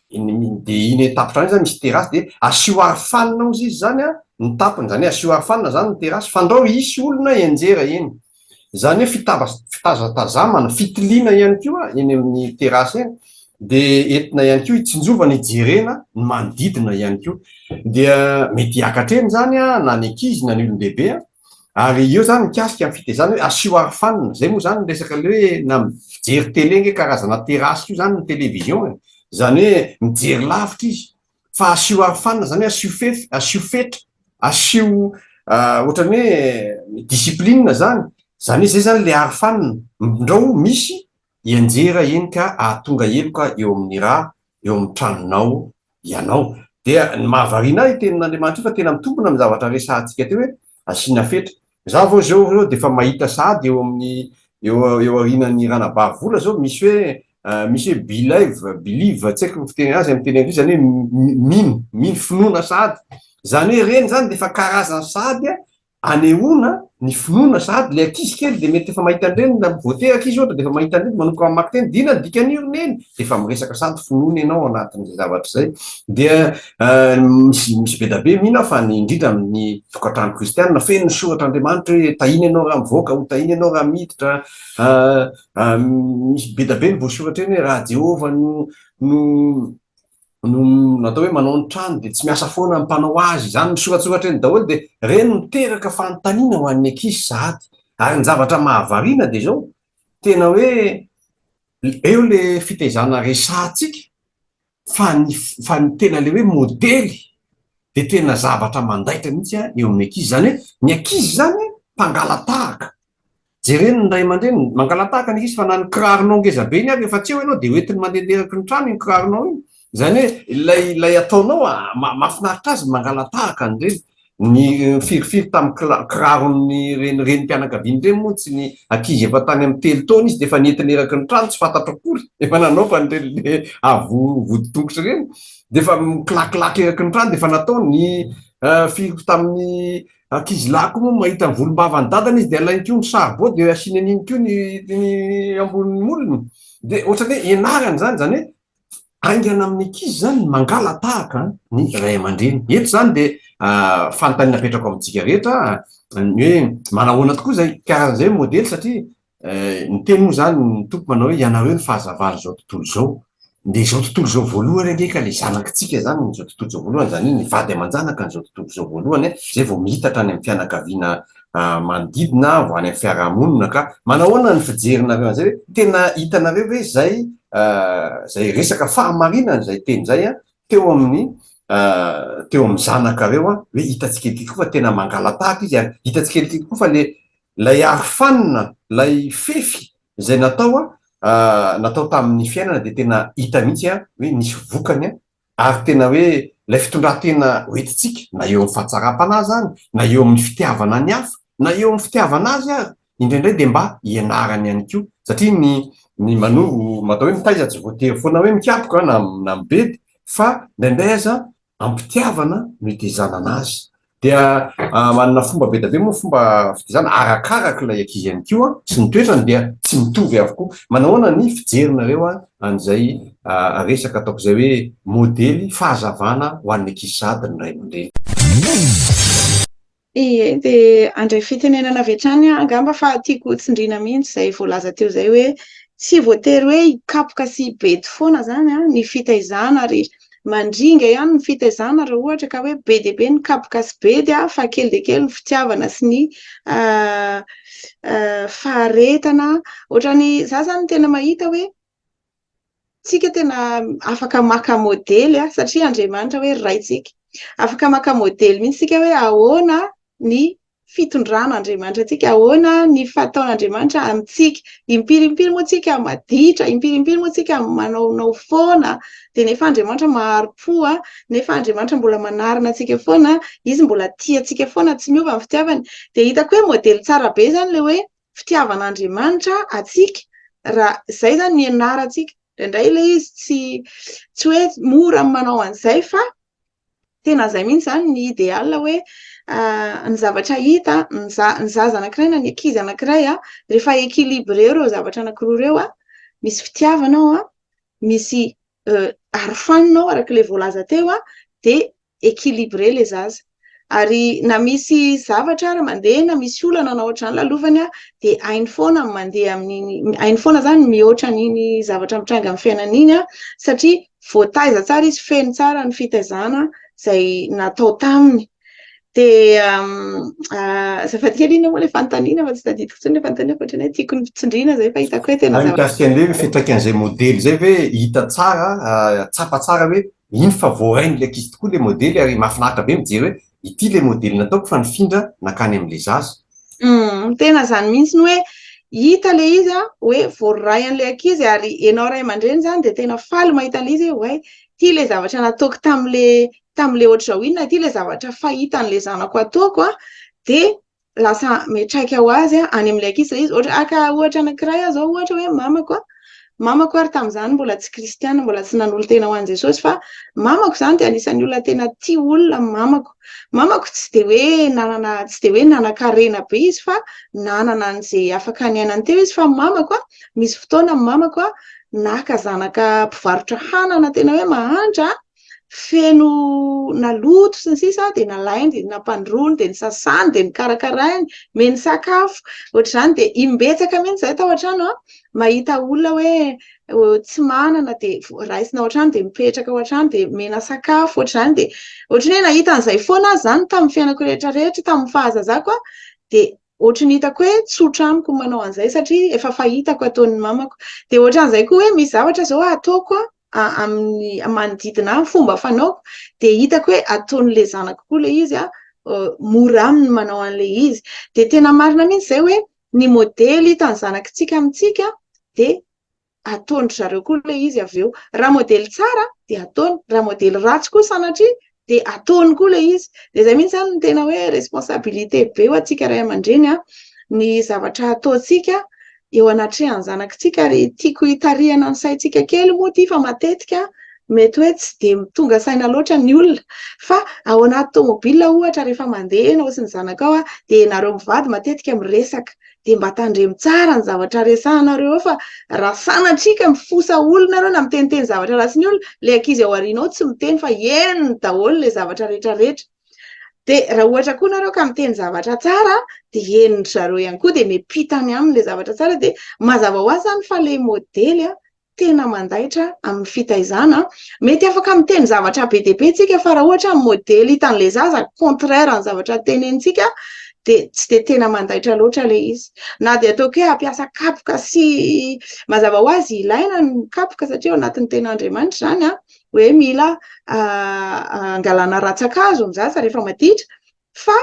Dia iny tampon-trano zany misy terasy dia asio arofanina izy zany ny tampony, zany asio arofanina zany ny terasy fandrao isy olona enjera eny. Zany hoe fitazatazamana, fitiliana ihany koa eny amin'ny terasy eny. Dia entina ihany koa hitsinjovana hijerena ny manodidina ihany koa. Dia mety hiakatra eny zany na ny ankizy na ny olon-dehibe ary eo zany mikasika amin'ny fitaizana hoe asio arofanina. Zay moa zany resaka hoe na mijery tele nge karazana terasy io zany ny televizion. Zany hoe mijery lavitra izy fa asio arofanina zany hoe asio fetra, asio ohatrany hoe disiplinina zany. Zany hoe zay zany le arofanina ndrao misy enjera eny ka ahatonga eloka eo amin'ny raha eo amin'ny tranonao ianao. Dia ny mahavariana ahy tenin'Andriamanitra fa tena mitombona amin'ny zavatra resahantsika teo hoe asiana fetra. Za vao zao dia efa mahita sady eo amin'ny eo aorianan'ny ranabavy zao misy hoe believe tsy haiko ny fiteny azy amin'ny teny anglisy zany hoe mino finoana sady. Zany hoe reny zany dia efa karazana sady anehoana ny finoana sady le ankizy kely de mety efa mahita andreny na voateraka izy ohatra de efa mahita andreny manomboka amin'ny makteny dina ny dikan'irony eny de efa miresaka sady finoana ianao anatin'izay zavatra zay dia misy be da be mihina fa ny indrindra amin'ny tokantrano kristianina feno ny soratr'Andriamanitra hoe tahiny ianao raha mivoaka ho tahiny ianao raha miditra misy be da be ny voasoratra eny hoe raha Jehova no natao hoe manao ny trano de tsy miasa foana mpanao azy zany misoratsoratra eny daholo de reny miteraka fanontaniana ho an'ny ankizy sady ary ny zavatra mahavariana de zao tena hoe eo le fitaizana resahantsika fa ny tena le hoe modely de tena zavatra mandaitra mihitsy eo amin'ny ankizy zany hoe ny ankizy zany mpangalatahaka jereny ny ray aman-dreny mangalatahaka ny ankizy fa na ny kiraronao ngeza be iny ary efa tsy eo ianao de hoentiny mandehanderaky ny trano iny kiraronao iny zany hoe ilay ataonao mahafinaritra azy mangalatahaka an'ireny ny firifiry tamin'ny kirarony reny mpianakaviany reny moa tsy ny ankizy efa tany amin'ny telo taona izy de efa nentiny eraky ny trano tsy fantatra akory efa nanao fa nireny le voditongotry reny de efa mikilakilaky eraky ny trano de efa natao ny firy tamin'ny ankizy lahy koa moa mahita ny volom-bavany dadany izy de alainy kio ny saribao de asiany an'iny kio ny ambonin'ny molony de ohatrany hoe ianarany zany hoe aingana amin'ny ankizy zany mangalatahaka ny ray aman-dreny eto zany de fanontaniana apetrako amintsika rehetra ny hoe manahoana tokoa zay karazan'izay modely satria ny teny moa zany ny tompo manao hoe ianareo ny fahazavana zao tontolo zao de zao tontolo zao voalohany angeka le zanakitsika zany zao tontolo zao voalohany zany ny vady aman-janaka ny zao tontolo zao voalohany zay vao mihitatra any amin'ny fianakaviana manodidina vo any amin'ny fiarahamonina ka manahoana ny fijerinareo an'izay hoe tena hitanareo hoe zay resaka fahamarinana zay teny zay teo amin'ny zanakareo hoe hitatsika ety koa fa tena mangalatahaka izy ary hitatsika ety koa fa lay arofanina lay fefy zay natao tamin'ny fiainana de tena hita mihitsy hoe nisy vokany ary tena hoe lay fitondratena hoentitsika na eo amin'ny fahatsaram-panahy zany na eo amin'ny fitiavana ny hafa na eo amin'ny fitiavana azy ary indraindray de mba ianarany ihany koa satria ny manoro matao hoe mitaiza tsy voatery foana hoe mikapoka na mibedy fa ndraindray aza ampitiavana no hitezanana azy dia manana fomba be da be moa fomba fitezana arakaraka ilay ankizy ihany koa sy ny toetrany dia tsy mitovy avokoa manahoana ny fijerinareo an'izay resaka ataoko zay hoe modely fahazavana ho an'ny ankizy sady ny ray aman-dreny. De andray fitenenana vetrany angamba fa tiako tsindrina mihitsy zay voalaza teo zay hoe tsy voatery hoe hikapoka sy bedy foana zany ny fitaizana ary mandringa ihany ny fitaizana raha ohatra ka hoe be de be ny kapoka sy bedy fa kely de kely ny fitiavana sy ny faharetana ohatrany za zany tena mahita hoe tsika tena afaka maka modely satria Andriamanitra hoe raitsika afaka maka modely mihitsy tsika hoe ahoana ny fitondran'Andriamanitra tsika ahoana ny fataon'Andriamanitra amintsika impirimpiry moa tsika maditra impirimpiry moa tsika manaonao foana de nefa Andriamanitra maharo-po nefa Andriamanitra mbola manarina atsika foana izy mbola tia atsika foana tsy miova amin'ny fitiavany de hitako hoe modely tsara be zany le hoe fitiavan'Andriamanitra atsika raha zay zany ny anarantsika indray le izy tsy hoe mora manao an'izay fa tena zay mihitsy zany ny idéal hoe ny zavatra hita ny zaza anankiray na ny ankizy anankiray rehefa équilibré ireo zavatra anankiroa ireo misy fitiavanao misy arofaninao araka le voalaza teo de équilibré le zaza ary na misy zavatra ara mandeha na misy olana na ohatrany lalovany de hainy foana mandeha amin'iny hainy foana zany mihoatra n'iny zavatra mitranga amin'ny fiainan'iny satria voataiza tsara izy feno tsara ny fitaizana zay natao taminy de zafady kely iny moa le fanontaniana fa tsy tadidiko tsony le fanontaniana fa ohatrany tiako ny fitsindriana zay fa hitako hoe tena zavatra fitrakan'izay modely zay hoe hita tsara tsapa tsara hoe iny fa voarainy le ankizy tokoa le modely ary mahafinaritra be mijery hoe ity le modely nataoko fa nifindra nakany amin'le zaza tena zany mihitsy ny hoe hita le izy hoe voaray an'le ankizy ary ianao ray aman-dreny zany de tena faly mahita an'le izy hoe ty le zavatra nataoko tam'le ohatr'izao inona ty le zavatra fahitan'le zanako ataoko de lasa metraika ho azy any amin'le ankizy izy ohatra anankiray zao ohatra hoe mamako mamako ary tamin'izany mbola tsy kristiana, mbola tsy nanolo tena ho an'i Jesosy, fa mamako zany dia anisan'ny olona tena tia olona. Mamako tsy dia hoe nanan-karena be izy, fa nanana an'izay afaka niainany teo izy. Fa mamako misy fotoana mamako naka zanaka mpivarotra hanana tena hoe mahantra, feno naloto sy ny sisa, dia nalainy, dia nampandrony, dia nisasany, dia nikarakarainy, meny sakafo ohatr'izany. Dia imbetsaka mihitsy izay tao an-trano mahita olona hoe tsy manana, dia raisina ao an-trano, dia mipetraka ao an-trano, dia mena sakafo ohatr'izany. Dia ohatrany hoe nahita an'izay foana zany tamin'ny fiainako rehetrarehetra, tamin'ny fahazazako dia ohatrany hitako hoe tsotra amiko manao an'izay, satria efa fahitako ataon'ny mamako. Dia ohatran'izay koa hoe misy zavatra zao ataoko amin'ny manodidina fomba fanaoko, dia hitako hoe ataon'le zanako koa le izy mora aminy manao an'le izy. Dia tena marina mihitsy izay hoe ny modely hitan'ny zanakitsika amintsika dia ataony zareo koa le izy avy eo. Raha modely tsara dia ataony, raha modely ratsy koa sanatria dia ataony koa le izy. Dia izay mihitsy zany no tena hoe responsabilité be ho antsika ray aman-dreny ny zavatra ataontsika eo anatrehan'ny zanakitsika. Ary tiako hitarihana ny saintsika kely moa ty, fa matetika mety hoe tsy dia tonga saina loatra ny olona, fa ao anaty tomobila ohatra rehefa mandeha ianao sy ny zanakao dia nareo mivady matetika miresaka, dia mba tandremo tsara ny zavatra resahanareo eo. Fa raha sanatrika mifosa olona nareo na miteniteny zavatra ratsy ny olona, le ankizy ao aorianao tsy miteny fa henony daholo le zavatra rehetrarehetra. Dia raha ohatra koa nareo ka miteny zavatra tsara dia henony zareo ihany koa, dia miampitany aminy le zavatra tsara. Dia mazava ho azy zany fa le modely tena mandaitra amin'ny fitaizana. Mety afaka miteny zavatra be dia be tsika, fa raha ohatra modely hitan'le zaza contraire amin'ny zavatra tenentsika dia tsy dia tena mandaitra loatra le izy. Na dia ataoko hoe hampiasa kapoka, sy mazava ho azy ilaina ny kapoka, satria ao anatin'ny ten'Andriamanitra zany hoe mila angalana ratsan-kazo ny zaza rehefa maditra. Fa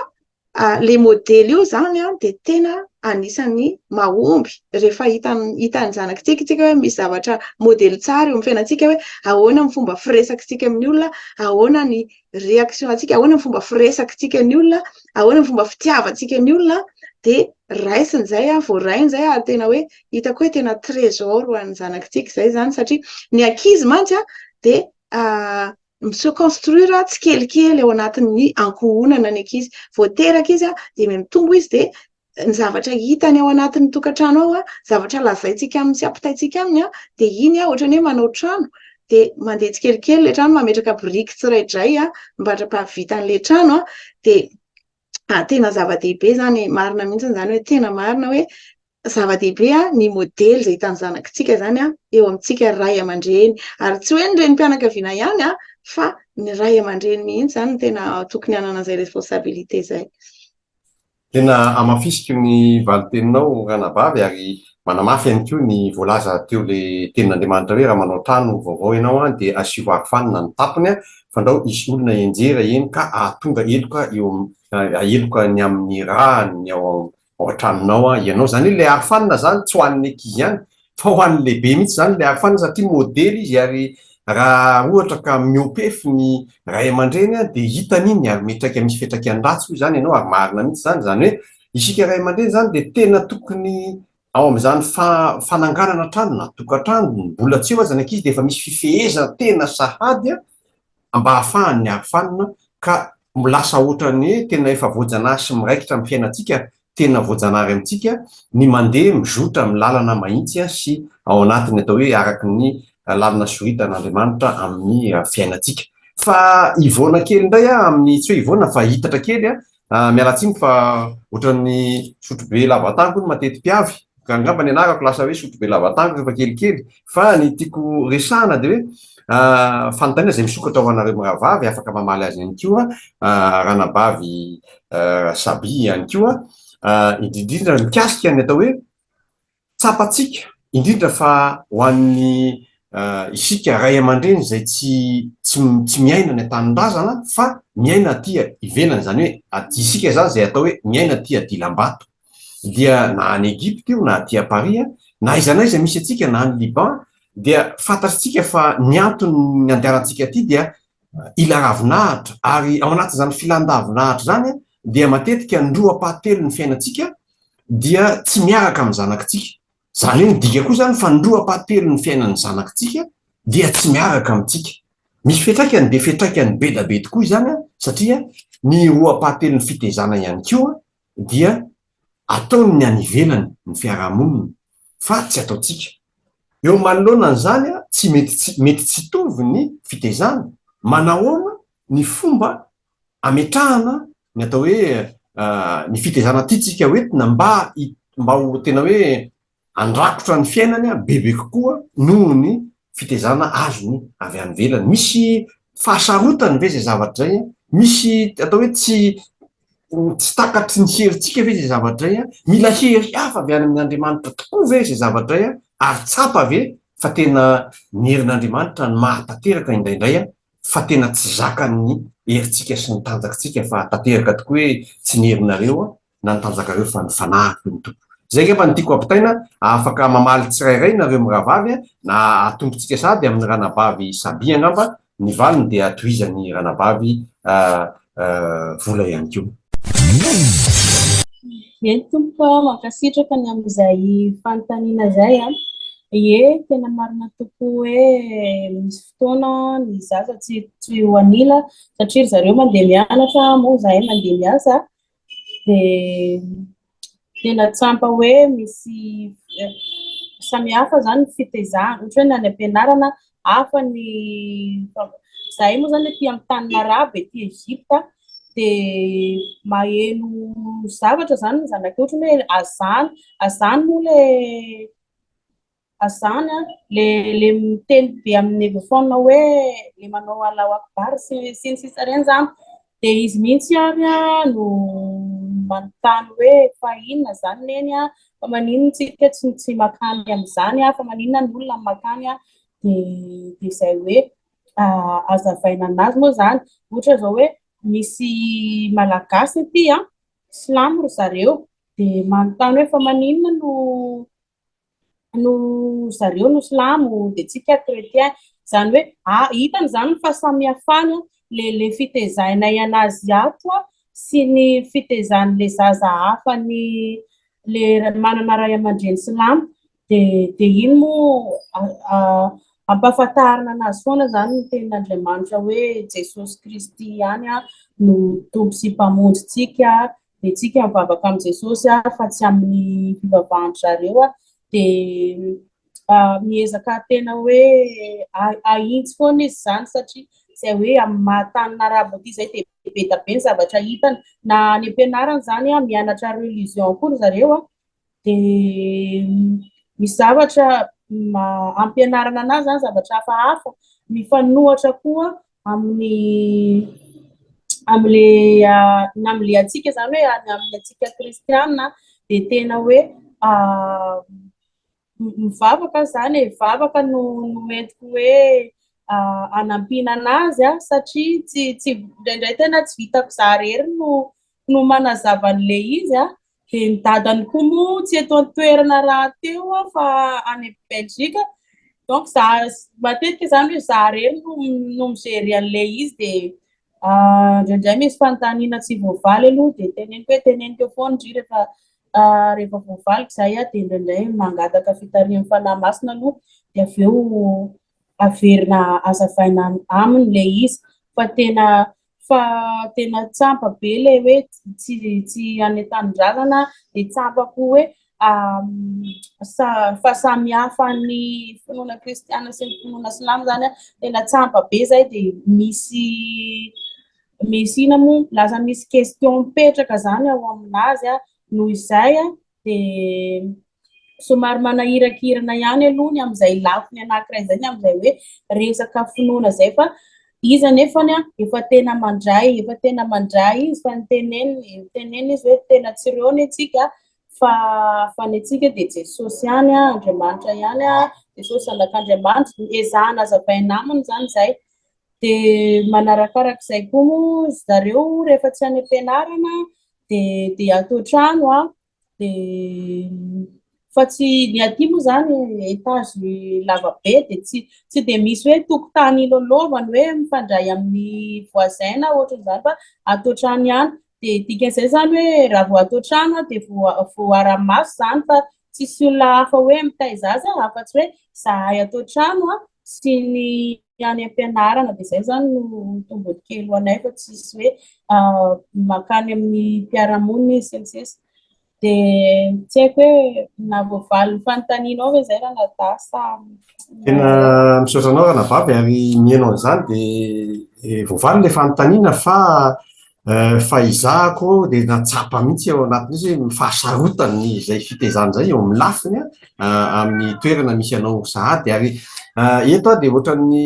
le modely io zany dia tena anisan'ny mahomby rehefa hitan'ny zanakitsika hoe misy zavatra modely tsara eo amin'ny fiainantsika, hoe ahoana ny fomba firesakitsika amin'ny olona, ahoana ny réactionntsika, ahoana ny fomba firesakitsika ny olona, ahoana ny fomba fitiavantsika ny olona. Dia raisiny zay voarainy zay ary tena hoe hitako hoe tena trésor ho an'ny zanakitsika izay zany. Satria ny ankizy mantsy dia se construire tsy kelikely ao anatin'ny ankohonana ny ankizy. Vao teraka izy dia mitombo izy, dia ny zavatra hitany ao anatin'ny tokantrano ao zavatra lazaintsika aminy sy ampitaintsika aminy dia iny ohatrany hoe manao trano, dia mandeha tsikelikely le trano, mametraka biriky tsiraidray mbandrapahavita an'le trano dia tena zava-dehibe zany. Marina mihitsy zany hoe tena marina hoe zava-dehibe ny modely izay hitan'ny zanakitsika zany eo amintsika ray aman-dreny. Ary tsy hoe ny renim-pianakaviana ihany fa ny ray aman-dreny mihitsy zany tena tokony hanana izay responsabilité izay. Tena amafisiky ny valiteninao ranavavy, ary manamafy ihany koa ny voalaza teo le tenin'Andriamanitra hoe raha manao trano vaovao ianao dia asio arofanina ny tampony, fa ndao isy olona enjera eny ka ahatonga eloka eloka ny amin'ny raha ny ao an-tranonao ianao. Zany hoe le arofanina zany tsy ho an'ny ankizy ihany, fa ho an'ny lehibe mihitsy zany le arofanina, satria modely izy. Ary raha ohatra ka miopefy ny ray aman-dreny dia hitany iny ary metraka misy fiantraikany ratsy hoy zany ianao. Ary marina mihitsy zany. Zany hoe isika ray aman-dreny zany dia tena tokony ao amin'izany fananganana trano na tokantrano, mbola tsy eo aza ny ankizy dia efa misy fifehezana tena sahady mba hahafahan'ny arofanina, ka lasa ohatrany hoe tena efa voajanahary sy miraikitra amin'ny fiainantsika, tena voajanahary amintsika ny mandeha mizotra amin'ny lalana mahitsy sy ao anatiny atao hoe araky ny lalana soritan'Andriamanitra amin'ny fiainantsika. Fa ivoana kely indray amin'ny tsy hoe ivoana fa hitatra kely mialatsiny fa ohatran'ny sotrobe lavatango ny mateti-piavy, ka angamba ny anarako lasa hoe sotrobe lavatango rehefa kelikely. Fa ny tiako resahana dia hoe fanontaniana izay misokatra ho anareo miravavy, afaka mamaly azy ihany koa ranabavy Saby ihany koa, indrindra mikasika ny atao hoe tsapatsika, indrindra fa ho an'ny isika ray aman-dreny izay tsy miaina ny an-tanin-drazana fa miaina aty ivelany. Zany hoe aty isika zany izay atao hoe miaina aty Adilam-bato, dia na any Egypte io na aty Paris na aiza na aiza misy atsika, na any Liban, dia fantatsika fa ny antony ny andeharantsika aty dia ila ravinahitra. Ary ao anatin'izany filandavinahitra zany dia matetika ny roapatelo ny fiainantsika dia tsy miaraka amin'ny zanakitsika. Zany hoe midika koa zany fandroam-pahatelo ny fiainan'ny zanakitsika dia tsy miaraka amintsika. Misy fiatraikany be fiatraikany be da be tokoa izany satria ny roam-pahatelo ny fitezana ihany koa dia ataony ny any ivelany ny fiarahamonina fa tsy ataotsika. Eo manoloana zany tsy mety tsy tovy ny fitezana. Manahoana ny fomba ametrahana ny atao hoe ny fitezana tiatsika hoentina mba ho tena hoe andrakotra ny fiainany bebe kokoa noho ny fitezana azony avy any velany. Misy fahasarotany ve zay zavatra zay, misy atao hoe tsy takatry ny herintsika ve zay zavatra zay, mila hery hafa avy any amin'Andriamanitra tokoa ve zay zavatra zay ary tsapa ve fa tena ny herin'Andriamanitra ny mahatanteraka indraindray fa tena tsy zakan'ny herintsika sy ny tanjakintsika fa tanteraka tokoa hoe tsy ny herinareo na ny tanjakareo fa ny fanahiko ny tompo. Zay rehefa ny tiako ampitaina afaka mamaly tsirairay nareo miravavy na atompontsika sady amin'ny ranabavy Sabi angamba ny valiny dia atoizany ranabavy vola ihany koa. Eny tompo mankasitraka ny amin'izay fanontaniana zay tena marina tokoa hoe misy fotoana ny zaza tsy ho anila satria zareo mandeha mianatra moa zahay mandeha miasa dia tena tsampa hoe misy samihafa zany ny fitezana ohatra hoe any am-pianarana hafa ny zahay moa zany aty amin'ny tany Arabe aty Egypta dia maheno zavatra zany ny zanakay ohatra hoe azany moa azany le miteny be amin'ny megaphone hoe le manao Allahu Akbar sy ny sisa reny zany dia izy mihitsy ary no manontany hoe fa inona zany neny fa maninona tsika tsy makany amin'izany fa maninona ny olona makany dia izay hoe azavaina anazy moa zany ohatra zao hoe misy malagasy aty silamo ry zareo dia manontany hoe fa maninona no zareo no silamo dia tsika chrétien zany hoe hitany zany ny fahasamihafana le fitezainay anazy ato sy ny fitezan'le zaza hafa le manana ray aman-dreny silamo dia iny moa ampahafantarina anazy foana zany ny tenin'Andriamanitra hoe Jesosy Kristy ihany no tompo sy mpamonjy tsika dia tsika mivavaka amin'ny Jesosy fa tsy amin'ny fivavahan'ny zareo dia miezaka tena hoe ahitsy foana izy zany satria izay hoe amin'ny mahatany Arabo aty zay dia be da be ny zavatra hitany na any am-pianarana zany mianatra religion koa zareo dia misy zavatra ampianarana anazy zany zavatra hafahafa mifanohitra koa amin'le atsika zany hoe amin'ny atsika kristianina dia tena hoe mivavaka zany mivavaka no entiko hoe anampiana anazy satria tsy indraindray tena tsy vitako za rery no manazava an'le izy dia ny dadany koa moa tsy eto an-toerana raha teo fa any Belzika donc za matetika zany hoe za rery no mijery an'le izy dia indraindray misy fanontaniana tsy voavaly aloha dia teneniko eo foana ndry rehefa voavaliko zay dia indraindray mangataka fitarian'ny fanahy masina aloha dia avy eo averina azavaina aminy le izy fa tena tsampa be le hoe tsy anentanindrazana dia tsampa koa hoe fahasamihafa ny finoana kristiana sy ny finoana silamo zany tena tsampa be zay dia misy ina moa lasa misy question mipetraka zany ao aminazy noho izay dia somary manahirakirana ihany aloha ny amin'izay lafiny anankiray zay amin'izay hoe resaka finoana zay fa izy anefany efa tena mandray izy fa niteneny izy hoe tena tsy ireo ny atsika fa ny atsika dia Jesosy ihany Andriamanitra ihany Jesosy anak'Andriamanitra ezahana azavaina aminy zany zay dia manarakarak'izay koa moa zareo rehefa tsy any am-pianarana dia atao trano dia fa tsy ny aty moa zany etazy lavabe dia tsy dia misy hoe tokotany ilalaovany hoe mifandray amin'ny voisin na ohatran'izany fa atao trano ihany dia dikan'izay zany hoe raha vao atao trano dia voara-maso zany fa tsisy olona hafa hoe mitay zaza afa-tsy hoe zahay atao trano sy ny any am-pianarana dia zay zany no tombony kely ho anay fa tsisy hoe makany amin'ny mpiara-monina sensesy dia tsy haiko hoe na voavaly ny fanontanianao hoe zay raha nadasa tena misaotra anao raha navavy ary mihainao an'izany dia voavaly ilay fanontaniana fa izahako dia natsapa mihitsy ao anatin'izy hoe fahasarotany izay fitezana izay eo amin'ny lafiny amin'ny toerana misy anao sahady ary eto dia ohatran'ny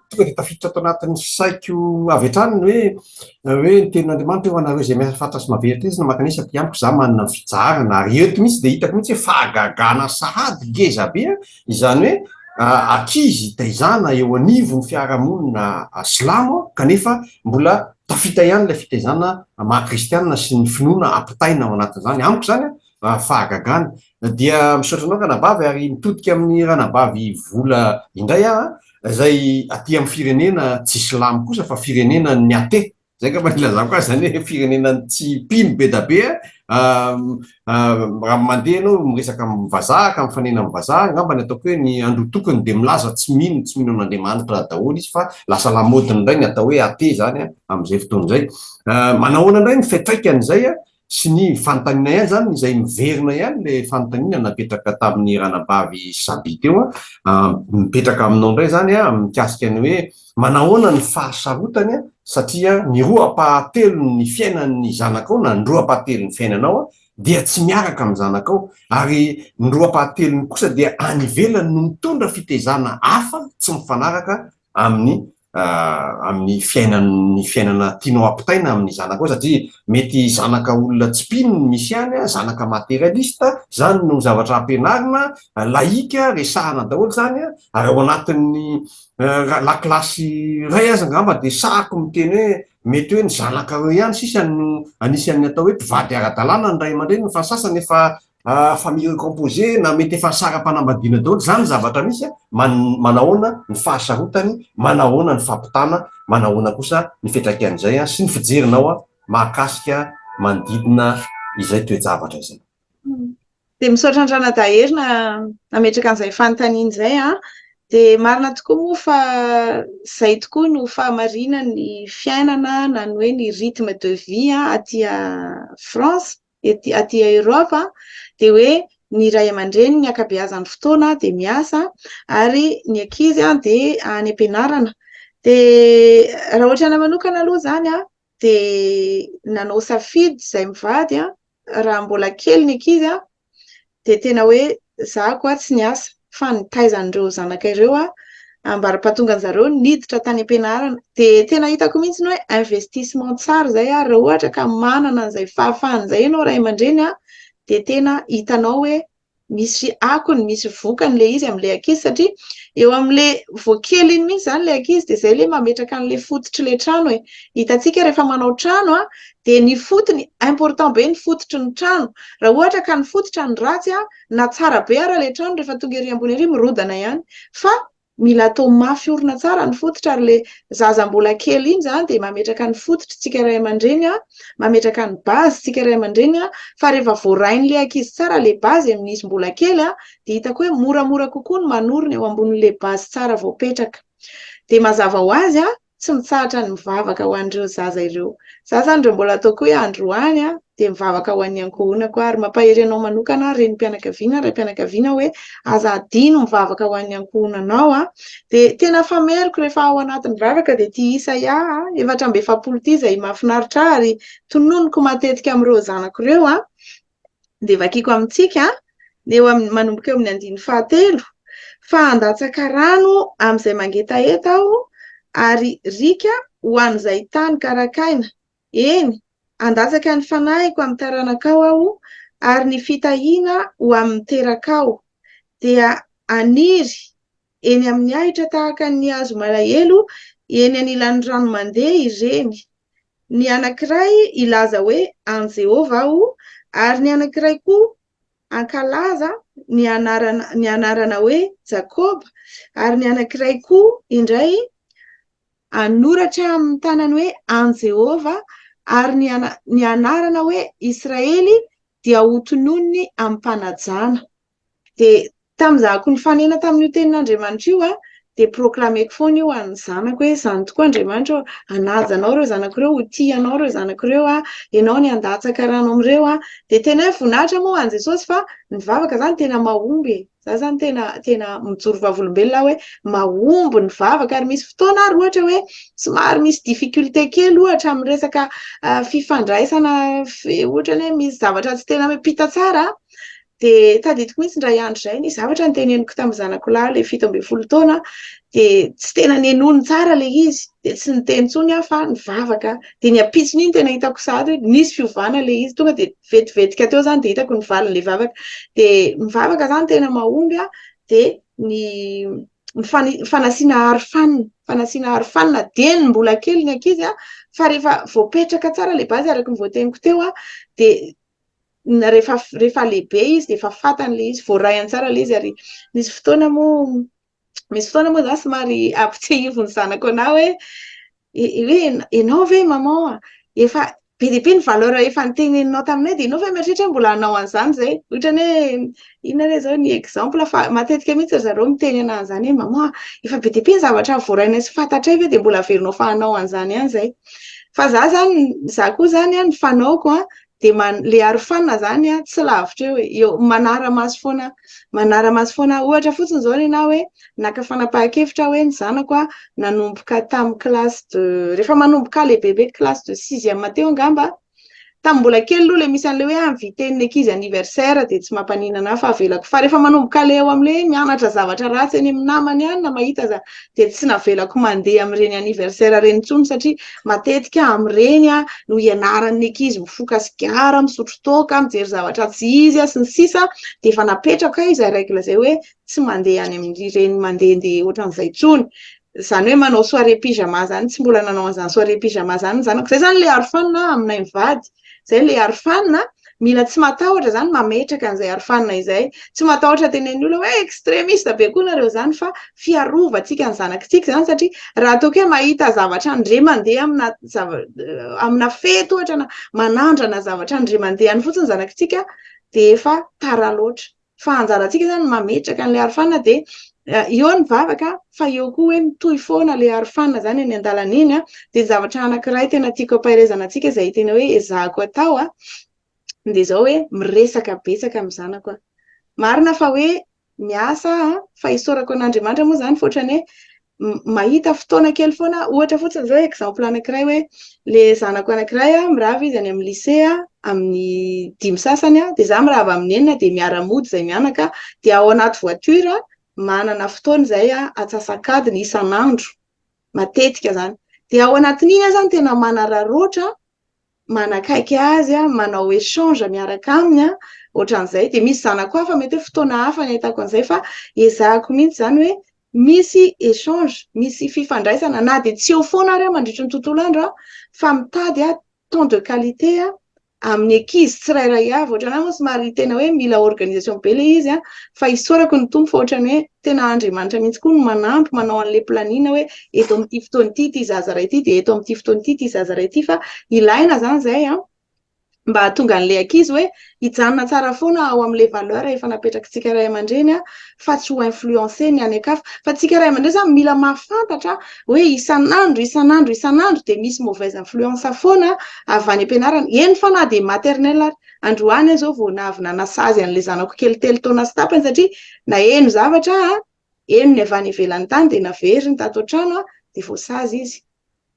tonga dia tafiditra ato anatin'ny saiko avy hatrany hoe ny tenin'Andriamanitra eo anareo izay miasa fatra sy maveritra izy na makanisa ty amiko za manana fijarana ary eto mihitsy dia hitako mihitsy hoe fahagagana sahady ngeza be izany hoe ankizy taizana eo anivon'ny fiarahamonina silamo kanefa mbola tafita ihany ilay fitezana maha-kristianina sy ny finoana ampitaina ao anatin'izany amiko zany fahagagana dia misaotra anao ranabavy ary mitodika amin'ny ranabavy vola indray izay aty amin'ny firenena tsy silamo kosa fa firenena ny ate zay ka mba ilazako azy zany hoe firenena tsy mpino be da be raha mandeha anao miresaka amin'ny vazaha ka mifanena amin'ny vazaha angamba ny ataoko hoe ny andro tokony dia milaza tsy mino an'Andriamanitra daholo izy fa lasa lamodiny indray ny atao hoe ate zany amin'izay fotoana izay manahoana indray ny fetraikany izay sy ny fanontaniana ihany zany izay miverina ihany ilay fanontaniana napetraka tamin'ny ranabavy Saby teo mipetraka aminao indray zany mikasika ny hoe manahoana ny fahasarotany satria ny roapatelo ny fiainan'ny zanakao na ny roapatelo ny fiainanao dia tsy miaraka amin'ny zanakao ary ny roapatelony kosa dia any ivelany no mitondra fitezana hafa tsy mifanaraka amin'ny fiainana tianao ampitaina amin'ny zanakao satria mety zanaka olona tsy mpino misy ihany zanaka materialista zany no zavatra ampianarina laika resahana daholo zany ary ao anatin'ny lakilasy ray azy angamba dia sahako miteny hoe mety hoe ny zanaka reo ihany sisa no anisan'ny atao hoe mpivady ara-dalàna ny ray aman-dreny fa sasany efa famille composé na mety efa saram-panambadiana daholo zany zavatra misy manahoana ny fahasarotany manahoana ny fampitana manahoana kosa ny fetrakan'izay sy ny fijerinao mahakasika manodidina izay toe-javatra izay dia misaotra an-drana-dahery nametraka an'izay fanontaniana izay dia marina tokoa moa fa izay tokoa no fahamarinana ny fiainana na ny hoe ny rythme de vie aty France aty Europe dia hoe ny ray aman-dreny ny ankabeazan'ny fotoana dia miasa ary ny ankizy dia any am-pianarana dia raha ohatrana manokana aloha zany dia nanao safidy izay mivady raha mbola kely ny ankizy dia tena hoe zako tsy niasa fa nitaizan'ireo zanaka ireo ambara-pahatonga an'zareo niditra tany am-pianarana dia tena hitako mihitsy hoe investissement tsara zay raha ohatra ka manana an'izay fahafahana izay ianao ray aman-dreny dia tena hitanao hoe misy akony misy vokany le izy amin'ilay ankizy satria eo amin'ilay voakely iny mihitsy zany ilay ankizy dia izay le mametraka an'ilay fototry le trano hitantsika rehefa manao trano dia ny fotony important be ny fototry ny trano raha ohatra ka ny fototra ny ratsy na tsara be ara le trano rehefa tonga ery ambony ery mirodana ihany fa mila atao mafy orina tsara ny fototra ary le zaza mbola kely iny zany dia mametraka ny fototry tsika ray aman-dreny mametraka ny bazy tsika ray aman-dreny fa rehefa voarain'le ankizy tsara le bazy amin'izy mbola kely dia hitako hoe moramora kokoa ny manorina eo ambonin'le bazy tsara voapetraka dia mazava ho azy tsy mitsahatra ny mivavaka ho an'ireo zaza ireo za zany reo mbola ataoko hoe androany dia mivavaka ho an'ny ankohonako ary mampahery anao manokana reny mpianakaviana ray mpianakaviana hoe aza adino mivavaka ho an'ny ankohonanao dia tena fameriko rehefa ao anatin'ny vavaka dia ty isa efatra amby efapolo ty izay mahafinaritra ary tononoko matetika amin'ireo zanako ireo dia vakiako amintsika dia manomboka eo amin'ny 9 fa handatsaka rano amin'izay mangetaeta aho ary rika ho an'izay tany karakaina eny handatsaka ny fanahiko amin'ny taranakao aho ary ny fitahiana ho amin'ny terakao dia aniry eny amin'ny ahitra tahaka ny hazo malahelo eny anilan'ny rano mandeha ireny ny anankiray ilaza hoe an Jehova aho ary ny anankiray koa ankalaza ny anarana hoe Jakoba ary ny anankiray koa indray anoratra amin'ny tanany hoe an Jehova ary ny anarana hoe Israely dia hotonony amin'ny mpanajana. Dia tamin'izako nifanena tamin'io tenin'Andriamanitra io dia proklameko foana io an'ny zanako hoe izany tokoa Andriamanitra hanaja anao ireo zanak'ireo, ho tia anao ireo zanak'ireo ianao ny handatsaka rano amin'ireo dia tena hoe voninahitra moa an' Jesosy fa ny vavaka zany tena mahomby. Za zany tena mijoro vavolombelona hoe mahomby ny vavaka ary misy fotoana ary ohatra hoe somary misy difficulté kely ohatra amin'ny resaka fifandraisana ohatra hoe misy zavatra tsy tena miampita tsara dia tadidiko mihitsy indray andro izay ny zavatra ny teneniko tamin'ny zanako lahy ilay 17 taona dia tsy tena nenony tsara ilay izy dia tsy niteny intsony aho fa ny vavaka dia ny ampitsony iny tena hitako sady hoe nisy fiovana ilay izy tonga dia vetivetika teo zany dia hitako ny valin'ilay vavaka dia ny vavaka zany tena mahomby dia ny fanasiana arofanina dia ny mbola kely ny ankizy fa rehefa voapetraka tsara ilay bazy araka ny voateniko teo dia rehefa lehibe izy dia efa fantany izy voarayany tsara ilay izy ary misy fotoana moa za somary ampitsehivony zanako anao hoe ianao ve maman efa be dia be ny valeur efa niteneninao taminay dia ianao ve mieritreritra hoe mbola hanao an'izany zay ohatrany hoe inona re zao ny exemple fa matetika mihitsy zareo miteny anazy zany hoe maman efa be dia be ny zavatra voaraina sy fantatray ve dia mbola averinao fa hanao an'izany ihany zay fa za koa zany ny fanaoko dia le arofanina zany tsy lavitra eo manara-maso foana ohatra fotsiny zao ianao hoe naka fanapahan-kevitra hoe ny zanako nanomboka tamin'ny classe rehefa manomboka lehibe classe de 6e teo angamba tamin'ny mbola kely aloha le misy an'le hoe inviten'ny ankizy anniversaire dia tsy mampaninana fa avelako fa rehefa manomboka le eo amin'le mianatra zavatra ratsy eny amin'ny namany ihany na mahita dia tsy navelako mandeha amin'ireny anniversaire reny intsony satria matetika amin'ireny no ianaran'ny ankizy mifoka sigara misotro toaka mijery zavatra tsy izy sy ny sisa dia efa napetraka izy règle zay hoe tsy mandeha any amin'ireny mandehandeha ohatran'izay intsony izany hoe manao soirée pyjama zany tsy mbola nanao an'izany soirée pyjama zany zanako zay zany le arofanina aminay mivady zay le arofanina mila tsy matahotra zany mametraka an'izay arofanina izay tsy matahotra tenen'ny olona hoe extrémiste be koa nareo zany fa fiarovantsika ny zanakitsika zany satria raha ataoko hoe mahita zavatra ndre mandeha amina fety ohatra manandrana zavatra ndre mandeha any fotsiny zanakitsika dia efa tara loatra fa anjarantsika zany mametraka an'ilay arofanina dia eo ny vavaka fa eo koa hoe mitohy foana le arofanina zany eny an-dalana iny dia zavatra anankiray tena tiako ampairezana antsika izay tena hoe ezahako atao dia zao hoe miresaka betsaka amin'ny zanako marina fa hoe miasa fa isaorako an'Andriamanitra moa zany fotrany hoe mahita fotoana kely foana ohatra fotsiny zao exemple anankiray hoe le zanako anankiray mirava izy any amin'ny lycée amin'ny 5 sasany dia za mirava amin'ny 9 dia miara-mody izay mianaka dia ao anaty voiture manana fotoana izay atsasakadiny isan'andro matetika zany dia ao anatin'iny zany tena manararoatra manakaiky azy manao échange miaraka aminy ohatran'izay dia misy zanako hafa mety hoe fotoana hafa ny ahitako an'izay fa ezahako mihitsy zany hoe misy échange misy fifandraisana na dia tsy eo foana ary mandritra ny tontolo andro fa mitady temps de qualité amin'ny ankizy tsirairay avy ohatrany moa somary tena hoe mila organisation be le izy fa isaorako ny tompo fa ohatrany hoe tena Andriamanitra mihitsy koa no manampy manao an'le planina hoe eto amin'ity fotoana ity zaza iray ity dia eto amin'ity fotoana ity zaza iray ity fa ilaina zany zay mba hahatonga an'le ankizy hoe hijanona tsara foana ao amin'le valeur efa napetrakantsika ray aman-dreny fa tsy ho influencer ny any ankafa fa tsika ray aman-dreny zany mila mahafantatra hoe isan'andro dia misy mauvaise influence foana avy any am-pianarana eny fa na dia maternelle ary androany zao vao navy nanasazy an'le zanako kely 3 taona sy tapany satria na eno zavatra eno ny avy any ivelany tany dia naveriny tato an-trano dia voasazy izy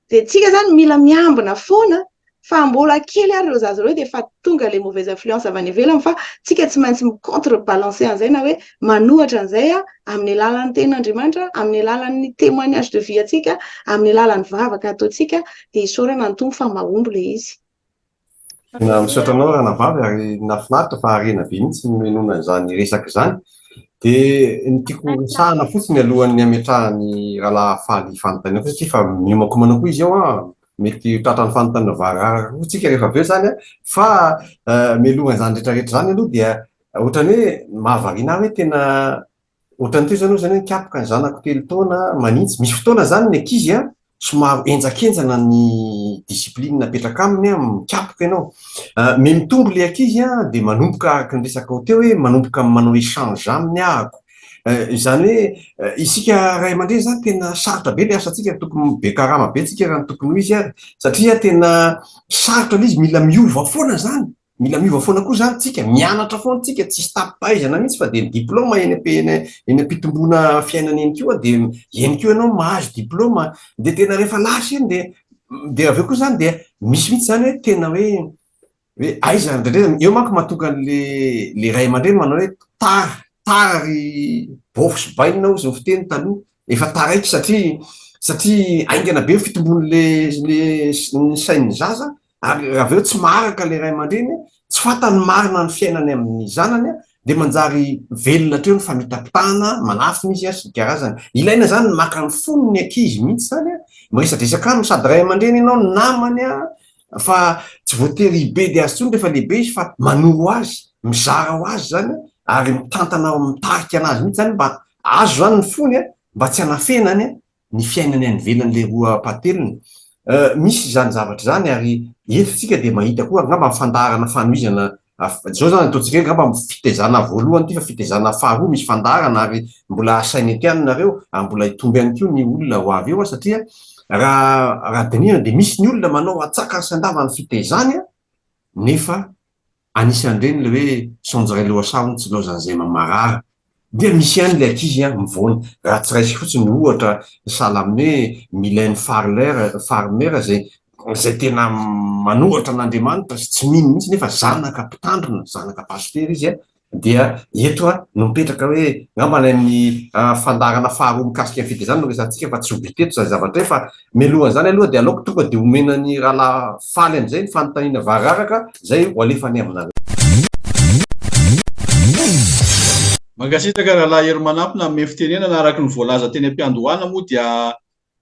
dia tsika zany mila miambina foana fa mbola kely ary ireo zaza ireo dia efa tonga le mauvaise influence avy any ivelany fa tsika tsy maintsy mi-contrebalancer an'izay na hoe manohatra an'izay amin'ny alalan'ny tenin'Andriamanitra amin'ny alalan'ny témoignage de vie atsika amin'ny alalan'ny vavaka ataontsika dia isaorana ny tompo fa mahomby le izy. Misaotra anao ranavavy ary nafinaritra fa harena be mihitsy nomenona izany resaka izany dia ny tiako sahana fotsiny alohan'ny ametrahany rahalahy faly fanontaniana satria fa miomakomana koa izy ao mety tratran'ny fanontaniana vararaka tsika rehefa aveo zany fa mialohan'izany rehetrarehetra zany aloha dia ohatrany hoe mahavariana hoe tena ohatrany teo zany zany hoe nikapoka ny zanako 3 taona manintsy misy fotoana zany ny ankizy somary enjakenjana ny disipline napetraka aminy a mikapoka ianao me mitombo le ankizy a de manomboka araka ny resaka ho teo hoe manomboka manao échange aminy ahako izany hoe isika ray aman-dreny zany tena sarotra be le asantsika tokony be karama be tsika raha ny tokony ho izy ary satria tena sarotra le izy mila miova foana zany mila miova foana koa zany tsika mianatra foana tsika tsy stapaizana mihitsy fa de diplôma eny ampitomboana fiainana eny koa de eny koa ianao mahazo diplôma de tena rehefa lasa eny de aveo koa zany de misy mihitsy zany hoe tena hoe aiza ndrendreza eo manko mahatonga le ray aman-dreny manao hoe tary bofo sy bainina ozy ny fiteny taloha efa taraiky satria aingana be fitombony ny sain'ny zaza ary aveo tsy maharaka le ray aman-dreny tsy fantany marina ny fiainany amin'ny zanany a de manjary velona treo ny famitapitahana manafiny izy a sy karazany ilaina zany maka ny fony ny ankizy mihitsy zany a miresadresaka aminy sady ray aman-dreny ianao namany a fa tsy voatery be de azy tsony rehefa lehibe izy fa manoro azy mizara ho azy zany ary mitantana mitarika anazy mihitsy zany mba azo zany ny fony a mba tsy hanafenany ny fiainany any velan'le roa pateliny misy zany zavatra zany ary etotsika de mahita koa angamba mifandarana fanoizana zao zany ataontsika hoe angamba fitezana voalohany ty fa fitezana faharoa misy fandarana ary mbola asainy ety aminareo ary mbola hitomby ihany koa ny olona ho avy eo a satria raha dinina de misy ny olona manao atsaka sy andava ny fitezany a nefa anisan'ireny le hoe sonjare loasavony tsy loazan'izay mamarara dia misy ihany le ankizy a mivoany raha tsy raisy fotsiny ohatra sahala amin'ny hoe milainy farmera zay tena manohatra an'Andriamanitra sy tsy mino mihitsy nefa zanaka mpitandrina zanaka paster izy a dia eto a no mipetraka hoe ngambany amin'ny fandarana faharoa mikasika ny fitezany no resantsika fa tsy oby teto zay zavatra hoe fa mialohan' zany aloha de aleoko tonga de omenany rahala faly an'izay ny fanontaniana vararaka zay ho alefany aminareo. Mankasitraka rahalahy hery manampina ame fitenenana araky ny voalaza teny am-piandohana moa dia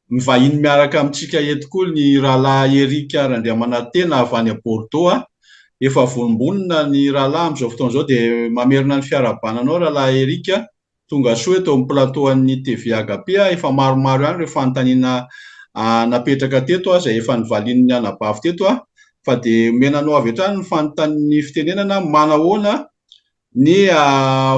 mivahiny miaraka amintsika eto koa ny rahalahy Erika Randriamanantena avy any a Bordeaux efa vonombonina ny rahalahy am'izao fotoana zao de mamerina ny fiarabananao rahalahy Erika tonga soa eto amin'ny plateau an'ny TV Agape efa maromaro ihany ireo fanontaniana napetraka teto zay efa nivalin'ny anabavy teto fa de menanao avy hatrany ny fanontany fitenenana manahoana ny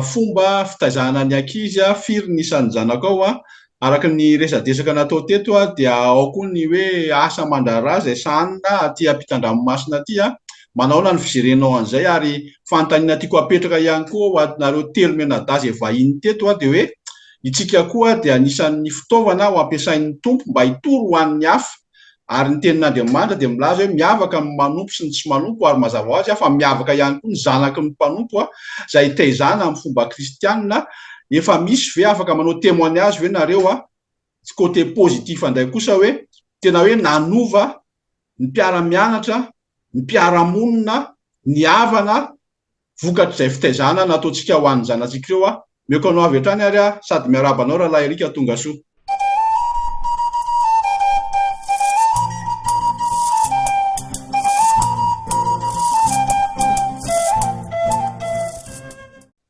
fomba fitaizana ny ankizy firy nisan'ny zanaka ao araka ny resadresaka natao teto dia ao koa ny hoe asa mandrara zay sanina aty ampitandramomasina aty manahoana ny fijerenao an'izay ary fanontaniana tiako apetraka ihany koa ho atinareo telo menadazy vahiny teto de hoe itsika koa dia anisan'ny fitaovana ho ampiasain'ny tompo mba hitoro ho an'ny hafa ary ny tenin'Andriamanitra de milaza hoe miavaka amin'ny manompo sy ny tsy manompo ary mazava ho azy fa miavaka ihany koa ny zanaky ny mpanompo zay taizana amin'ny fomba kristianina efa misy ve afaka manao témoignage ve nareo tsy côté positif anday kosa hoe tena hoe nanova ny mpiara-mianatra ny mpiara-monina ny havana vokatry zay fitaizana nataontsika ho an'ny zanatsika ireo meko anao avy hatrany ary sady miarabanao rahalahy Erika tonga soa.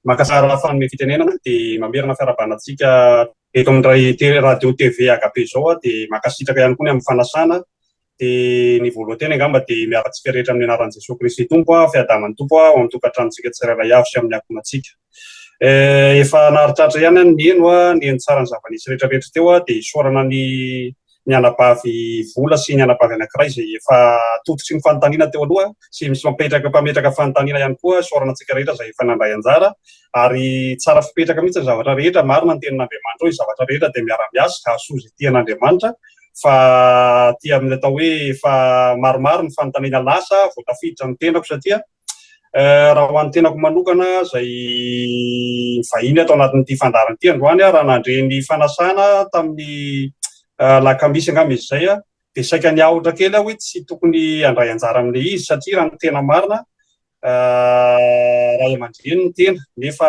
Makasara fanome fitenenana de mamerina fiarabanantsika eto amin'ray radio TV Agape zao de makasitraka ihany koa ny amin'ny fanasana de ny voalohany teny angamba de miaratsika rehetra amin'ny anaran'i Jesosy Kristy Tompo fiadaman'ny Tompo ao amin'ny tokantranontsika tsirairay avy sy amin'ny akonantsika efa naharitratra ihany ny eno ny eny tsara ny zava-nisy rehetrarehetra teo de isorana ny anabavy vola sy ny anabavy anankiray zay efa tototry ny fanontaniana teo aloha sy misy mpametraka fanontaniana ihany koa soranantsika rehetra zay efa nandray anjara ary tsara fipetraka mihitsy ny zavatra rehetra marina ny tenin'Andriamanitra hoe zavatra rehetra de miara-miasa ka soa zay tian'Andriamanitra fa tia amin'ny atao hoe efa maromaro ny fanontaniana lasa voatafiditra ny tenako satria raha ho an'ny tenako manokana zay vahiny atao anatin'ity fandarana ity androany raha nandre ny fanasana tamin'ny lakamisy angamba izy zay de saika ny ahotra kely hoe tsy tokony andray anjara amin'le izy satria raha ny tena marina raha aman-dreny ny tena nefa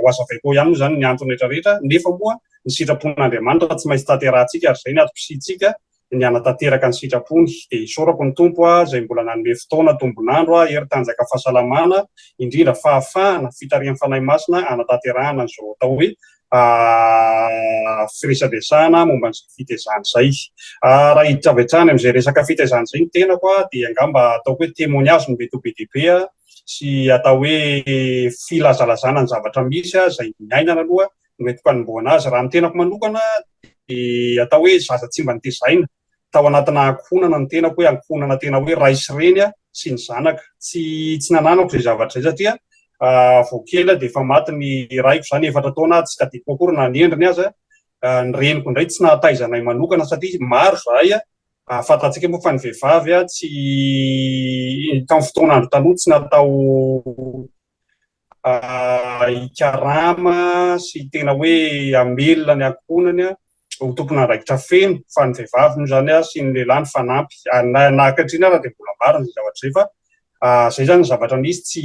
ho aza vaiko ihany moa zany ny antony rehetrarehetra nefa moa ny sitrapon'Andriamanitra tsy maintsy tanterahantsika ary zay ny atom-pisitsika ny anatanteraka ny sitrapony de isorako ny tompo zay mbola nanome fotoana tombonandro ery tanjaka fahasalamana indrindra fahafahana fitarian'ny fanahy masina anatanterahana zao atao hoe firesadresana momba ny fitezany zay. Raha hiditra avy hatrany amin'izay resaka fitezany zay ny tenako dia angamba atao hoe témoignage no mety ho be dia be sy atao hoe filazalazana ny zavatra misy zay miainana aloha no mety panomboana azy. Raha ny tenako manokana dia atao hoe zaza tsy mba nitezaina tao anatina ankohonana ny tenako hoe ankohonana tena hoe ray sy reny sy ny zanaka tsy nananako zay zavatra zay satria vao kely dia efa maty ny raiko zany 4 taona tsy kadiko akory na ny endriny azy ny reniko indray tsy nahataizanay manokana satria maro zahay fantatsika moa fa ny vehivavy tsy tamin'ny fotoana andro taloha tsy natao ikarama sy tena hoe amelona ny ankohonany ho tompona andraikitra feno fa ny vehivavy no zany sy ny lehilahy ny fanampy nahakatrina raha dia mbola marina zay zavatra zay fa zay zany ny zavatra misy tsy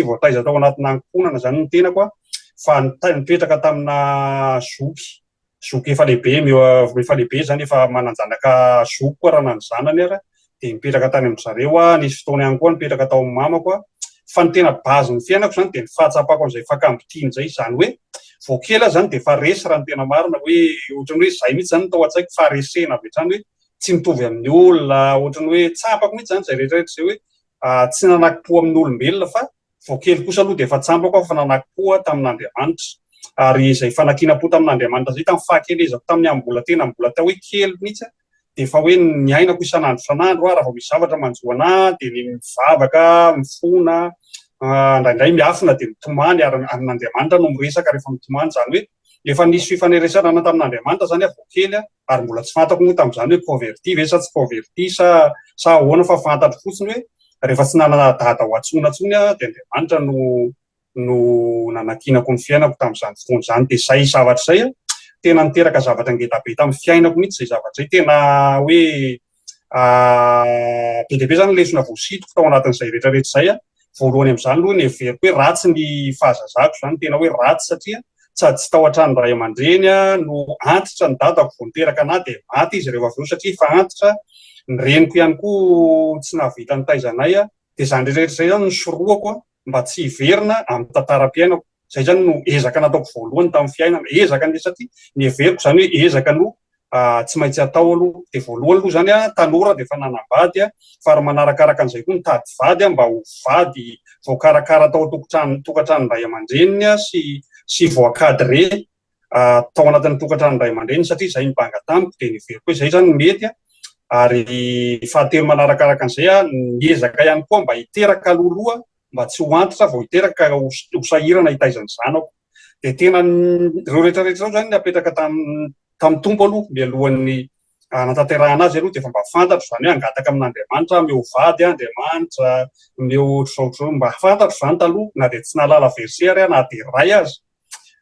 voataiza tao anatina ankohonana zany ny tenako fa nipetraka tamina zoky efa lehibe zany efa mananjanaka zoky koa raha nanjanany ara dia mipetraka tany amin'ny zareo nisy fotoana ihany koa nipetraka tao amin'ny mamako fa ny tena bazy ny fiainako zany dia ny fahatsapako an'izay fakambotiny zay zany hoe vao kely zany dia fa resy raha ny tena marina hoe ohatrany hoe zay mihitsy zany tao an-tsaiko fa resena avy hatrany hoe tsy mitovy amin'ny olona ohatrany hoe tsapako mihitsy zany zay rehetrarehetra zay hoe tsy nanakim-po amin'ny olombelona fa vao kely kosa aloha dia efa tsapako fa nanakim-po tamin'Andriamanitra ary izay fanakiana-po tamin'Andriamanitra zay tamin'ny fahakelezako tamin'ny mbola tao hoe kely mihitsy dia efa hoe niainako isan'andro raha vao misy zavatra manjoana dia ny mivavaka mifona indraindray miafina dia mitomany ary amin'Andriamanitra no miresaka rehefa mitomany zany hoe efa nisy fifaneresanana tamin'Andriamanitra zany vao kely ary mbola tsy fantako moa tamin'izany hoe converti ve sa tsy converti sa ahoana fa fantatro fotsiny hoe rehefa tsy nanana dada ho atsonantsony dia Andriamanitra no nanakinako ny fiainako tamin'izany fotoana izany dia zay zavatra zay tena niteraka zavatra ngetabe tamin'ny fiainako mihitsy zay zavatra zay tena hoe be dia be zany lesona voasitoko tao anatin'izay rehetrarehetra zay voalohany amin'izany aloha ny everiko hoe ratsy ny fahazazako zany tena hoe ratsy satria tsy tao an-trano ray aman-dreny no antitra ny dadako vao niteraka anahy dia maty izy rehefa avy eo satria fa antitra ny reniko ihany koa tsy nahavita ny taizanay dia zany rehetrarehetra zay zany ny soroako mba tsy hiverina amin'ny tantaram-piainako zay zany no ezaka nataoko voalohany tamin'ny fiainana ezaka ny satria ny everiko zany hoe ezaka no tsy maintsy atao aloha dia voalohany aloha zany tanora dia efa nanambady fa ary manarakaraka an'izay koa nitady vady mba ho vady voakarakara tao tokantrano ray aman-dreniny sy voakadre tao anatin'ny tokantrano ray aman-dreniny satria zay nibanga tamiko dia niveriko hoe zay zany mety ary fahatelo manarakaraka an'izay niezaka ihany koa mba hiteraka loloha mba tsy ho antitra vao hiteraka ho sahirana hitaizany zanako dia tena reo rehetrarehetra zao zany napetraka tamin'ny tompo aloha mialohan'ny natanterahana azy aloha dia efa mba fantatro zany hoe angataka amin'Andriamanitra meo vady Andriamanitra meo ohatr'izao mba fantatro zany taloha na dia tsy nalala versery na dia ray azy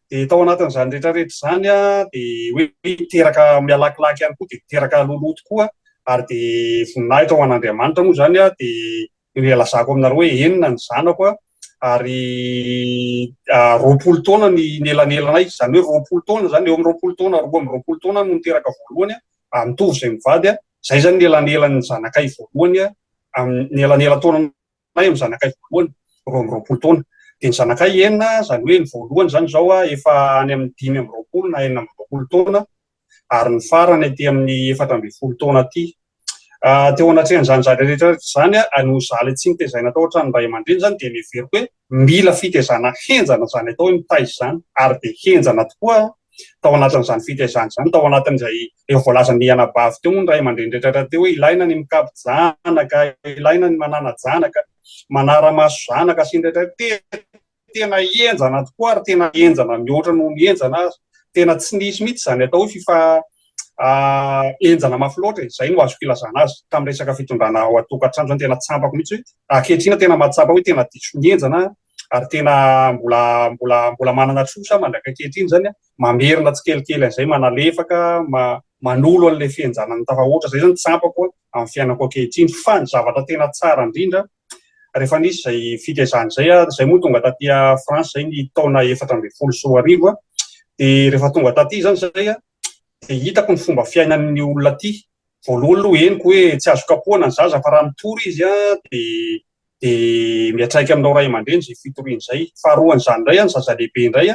dia tao anatin'izany rehetrarehetra zany dia hoe hiteraka mialakilaky ihany koa dia hiteraka loloha tokoa ary dia voninahitra ho an'Andriamanitra moa zany dia nialazako aminareo hoe enina ny zanako ary 20 taona ny elanelanay zany hoe 20 taona zany eo amin'ny 20 taona 20 taona no niteraka voalohany mitovy izay mivady zay zany ny elanelan'ny zanakay voalohany ny elanela taonanay amin'ny zanakay voalohany 20 taona dia ny zanakay enina zany hoe ny voalohany zany zao efa any amin'ny 5 na 4 taona ary ny farany aty amin'ny 4 taona aty teo anatrehan'izany zany rehetra zany no zaly tsy nitezaina tao ohatrany ray aman-dreny zany dia miveriko hoe mila fitezana henjana zany atao hoe mitaiza zany ary dia henjana tokoa tao anatin'izany fitezana zany tao anatin'izay efa voalaza ny anabavy teo ny ray aman-dreny rehetra teo hoe ilaina ny mikapo janaka ilaina ny manana janaka manara-maso zanaka sy ny rehetra tena henjana tokoa ary tena henjana mihoatra no mihenjana azy tena tsy nisy mihitsy zany atao hoe enjana mafy loatra zay no azo filazana azy tamin'ny resaka fitondrana ao atokantrano zany tena tsapako mihitsy hoe ankehitriny tena mahatsapa hoe tena diso ny enjana ary tena mbola manana trosa mandraka ankehitriny zany mamerina tsy kelikely an'izay manalefaka manolo an'ilay fihenjana ny tafahoatra zay zany tsapako amin'ny fiainako ankehitriny fa ny zavatra tena tsara indrindra rehefa nisy zay fitezana zay moa tonga taty France zay ny taona 2014 dia rehefa tonga taty zany zay dia hitako ny fomba fiainan'ny olona aty voalohany aloha henoko hoe tsy azo kapohana ny zaza fa raha mitory izy dia miatraika aminao ray aman-dreny zay fitoriany zay faharoan'izany indray ny zaza lehibe indray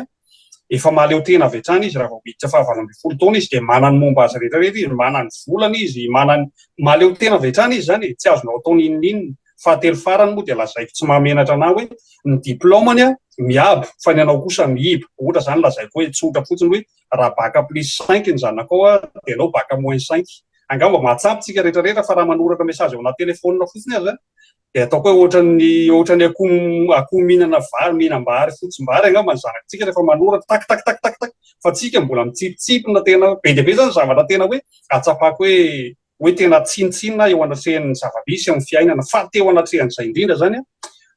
efa mahaleo tena avy hatrany izy raha vao miditra 20 taona izy dia manany momba azy rehetrarehetra izy, manany volana izy, manany mahaleo tena avy hatrany izy zany, tsy azonao atao n'inon'inona. Fahatelo farany moa dia lazaiko tsy mahamenatra anao hoe ny diplômany miabo fa ny anao kosa miiba. Ohatra zany lazaiko hoe tsotra fotsiny hoe raha baka +5 ny zanakao dia anao baka -5. Angamba mahatsapitsika rehetrarehetra fa raha manoratra mesazy ao anaty telefaonina fotsiny azy dia ataoko hoe ohatrany akoho mihinana vary, mihinam-bary, fotsim-bary angamba ny zanakitsika rehefa manoratra tak tak tak tak tak, fa tsika mbola mitsipitsipina tena be dia be zany zavatra tena hoe atsapako hoe tena tsinitsinina eo anatrehan'ny zava-misy amin'ny fiainana, fa teo anatrehan'izay indrindra zany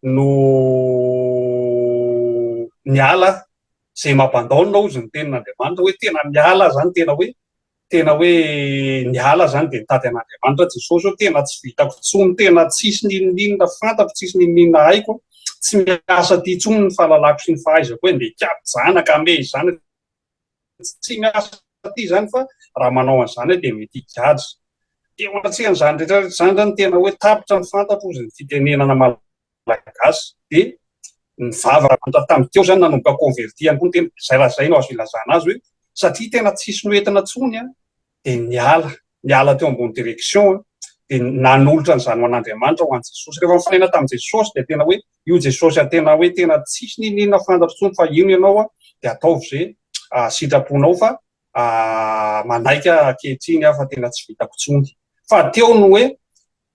no miala zay mampandaonina ozy ny tenin'Andriamanitra, hoe tena miala zany, tena hoe niala zany dia nitady an'Andriamanitra Jesosy hoe tena tsy vitako intsony, tena tsisy n'inon'inona fantako, tsisy n'inon'inona haiko, tsy miasa ty intsony ny fahalalako sy ny fahaizako hoe ndeha kiabo zanaka ame izany, tsy miasa ty zany fa raha manao an'izany dia mety hikajy. Eo anatrehan'izany rehetrarehetra zany zany tena hoe tapitra ny fantako ozy ny fitenenana malagasy dia ny vava tamin'teo zany nanomboka converti ihany koa ny tena zay raha zay no azo ilazana azy hoe satria tena tsisy noentina tsony dia niala teo ambony direction dia nanolotra ny zany ho an'Andriamanitra ho an'i Jesosy. Rehefa mifanena tamin'i Jesosy dia tena hoe io Jesosy tena hoe tena tsisy n'inon'inona fantatro tsony fa ino ianao dia ataovy zay sitraponao fa manaika ankehitriny fa tena tsy vitako tsony. Fa teo no hoe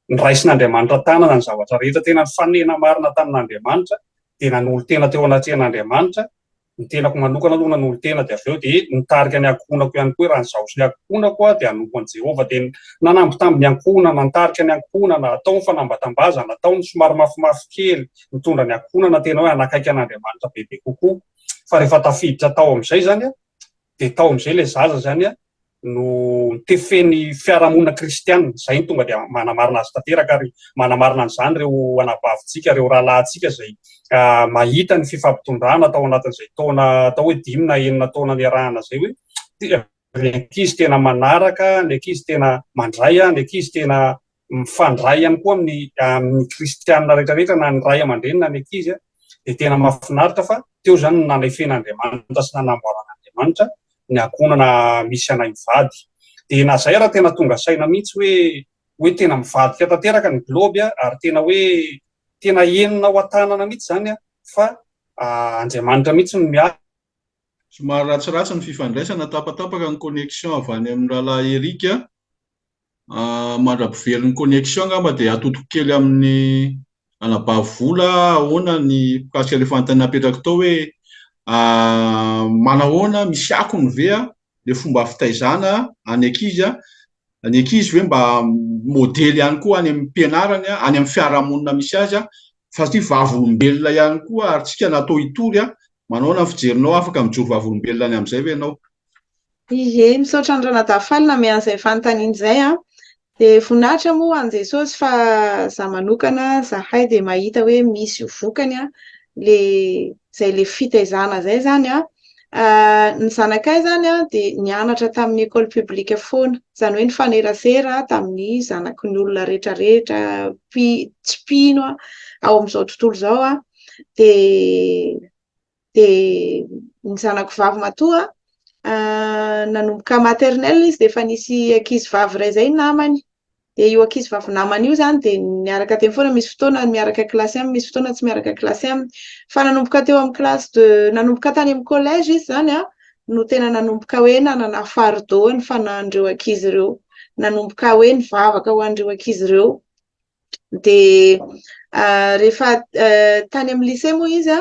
niraisin'Andriamanitra tanana ny zavatra rehetra, tena nifanena marina tamin'Andriamanitra dia nanolo tena teo anatrehan'Andriamanitra. Ny tenako manokana aloha nanolo tena dia avy eo dia nitarika ny ankohonako ihany koa raha nizaho sy ny ankohonako dia hanompo an'i Jehova dia nanamby tamin'ny ankohona, nantarika ny ankohonana, natao ny fanambatam-baza, natao ny somary mafimafy kely mitondra ny ankohonana, tena hoe anakaiky an'Andriamanitra bebe kokoa. Fa rehefa tafiditra tao amin'izay zany dia tao amin'izay ilay zaza zany no tefeny fiarahamonina kristianina. Izay ny tonga dia manamarina azy tanteraka ary manamarina an'izany ireo anabavintsika, ireo rahalahintsika izay mahita ny fifampitondrana tao anatin'izay taona atao hoe 5 na 9 taona niarahana izay hoe ny ankizy tena manaraka, ny ankizy tena mandray, ny ankizy tena mifandray ihany koa amin'ny kristianina rehetrarehetra, na ny ray aman-dreny na ny ankizy dia tena mahafinaritra. Fa teo zany ny nanefen'Andriamanitra sy nanamboaran'Andriamanitra ny ankohonana misy anay mivady. Dia na zay raha tena tonga saina mihitsy hoe tena mivadika tanteraka ny globy ary tena hoe tena enina ho an-tanana mihitsy zany fa Andriamanitra mihitsy no miala. Somary ratsiratsy ny fifandraisana, tapatapaka ny connexion avy any amin'ny rahalahy Erika. Mandrapivelon'ny connexion angamba dia atotoko kely amin'ny anabavola ahoana ny mikasika ilay fanontaniana napetraka tao hoe manahoana misy akony ve le fomba fitaizana any ankizy hoe mba modely ihany koa any amin'ny mpianarany, any amin'ny fiarahamonina misy azy fa satria vavolombelona ihany koa ary tsika natao hitory manahoana fijerinao afaka mijoro vavolombelona any amin'izay ve ianao? Ie, misaotra ny ranadafalina mian'izay fanontaniana izay dia voninahitra moa an' Jesosy fa za manokana zahay dia mahita hoe misy vokany zay le fitaizana zay zany ny zanakay zany dia nianatra tamin'ny école publique foana, izany hoe nifanerasera tamin'ny zanaky ny olona rehetrarehetra tsy mpino ao amin'izao tontolo izao dia ny zanako vavy matoa nanomboka maternelle izy dia efa nisy ankizy vavy iray zay namany, dia io ankizy vavy namany io zany dia miaraka teny foana, misy fotoana miaraka kilasy aminy, misy fotoana tsy miaraka kilasy aminy, fa nanomboka teo amin'ny kilasy nanomboka tany amin'ny collège izy zany no tena nanomboka hoe nanana fardeau ny fanahin'ireo ankizy ireo, nanomboka hoe nivavaka ho an'ireo ankizy ireo. Dia rehefa tany amin'ny lycée moa izy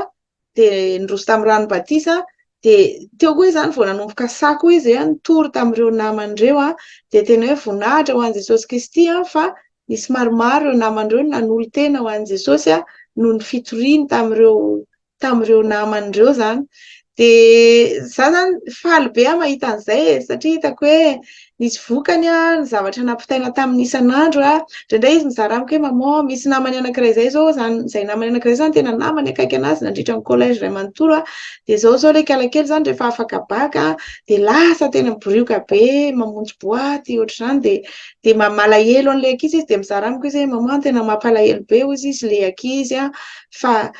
dia niroso tamin'ny ranobatisa dia teo koa izany vao nanomboka sako izy nitory tamin'ireo naman'ireo dia tena hoe voninahitra ho an'i Jesosy Kristy fa nisy maromaro ireo naman'ireo nanolo tena ho an'i Jesosy noho ny fitoriany tamin'ireo naman'ireo zany. Dia za zany faly be mahita an'izay satria hitako hoe nisy vokany ny zavatra nampitaina tamin'ny isan'andro indrindray izy mizara amiko hoe maman misy namany anankiray zay zao izay namany anankiray zany tena namany akaiky anazy nandritra ny collège iray manontolo dia zao ilay kalakely zany rehefa afaka baka dia lasa tena miborioka be mamonjy boaty ohatr'izany dia malahelo an'ilay ankizy izy dia mizara amiko izy hoe maman tena mampalahelo be hozy izy ilay ankizy fa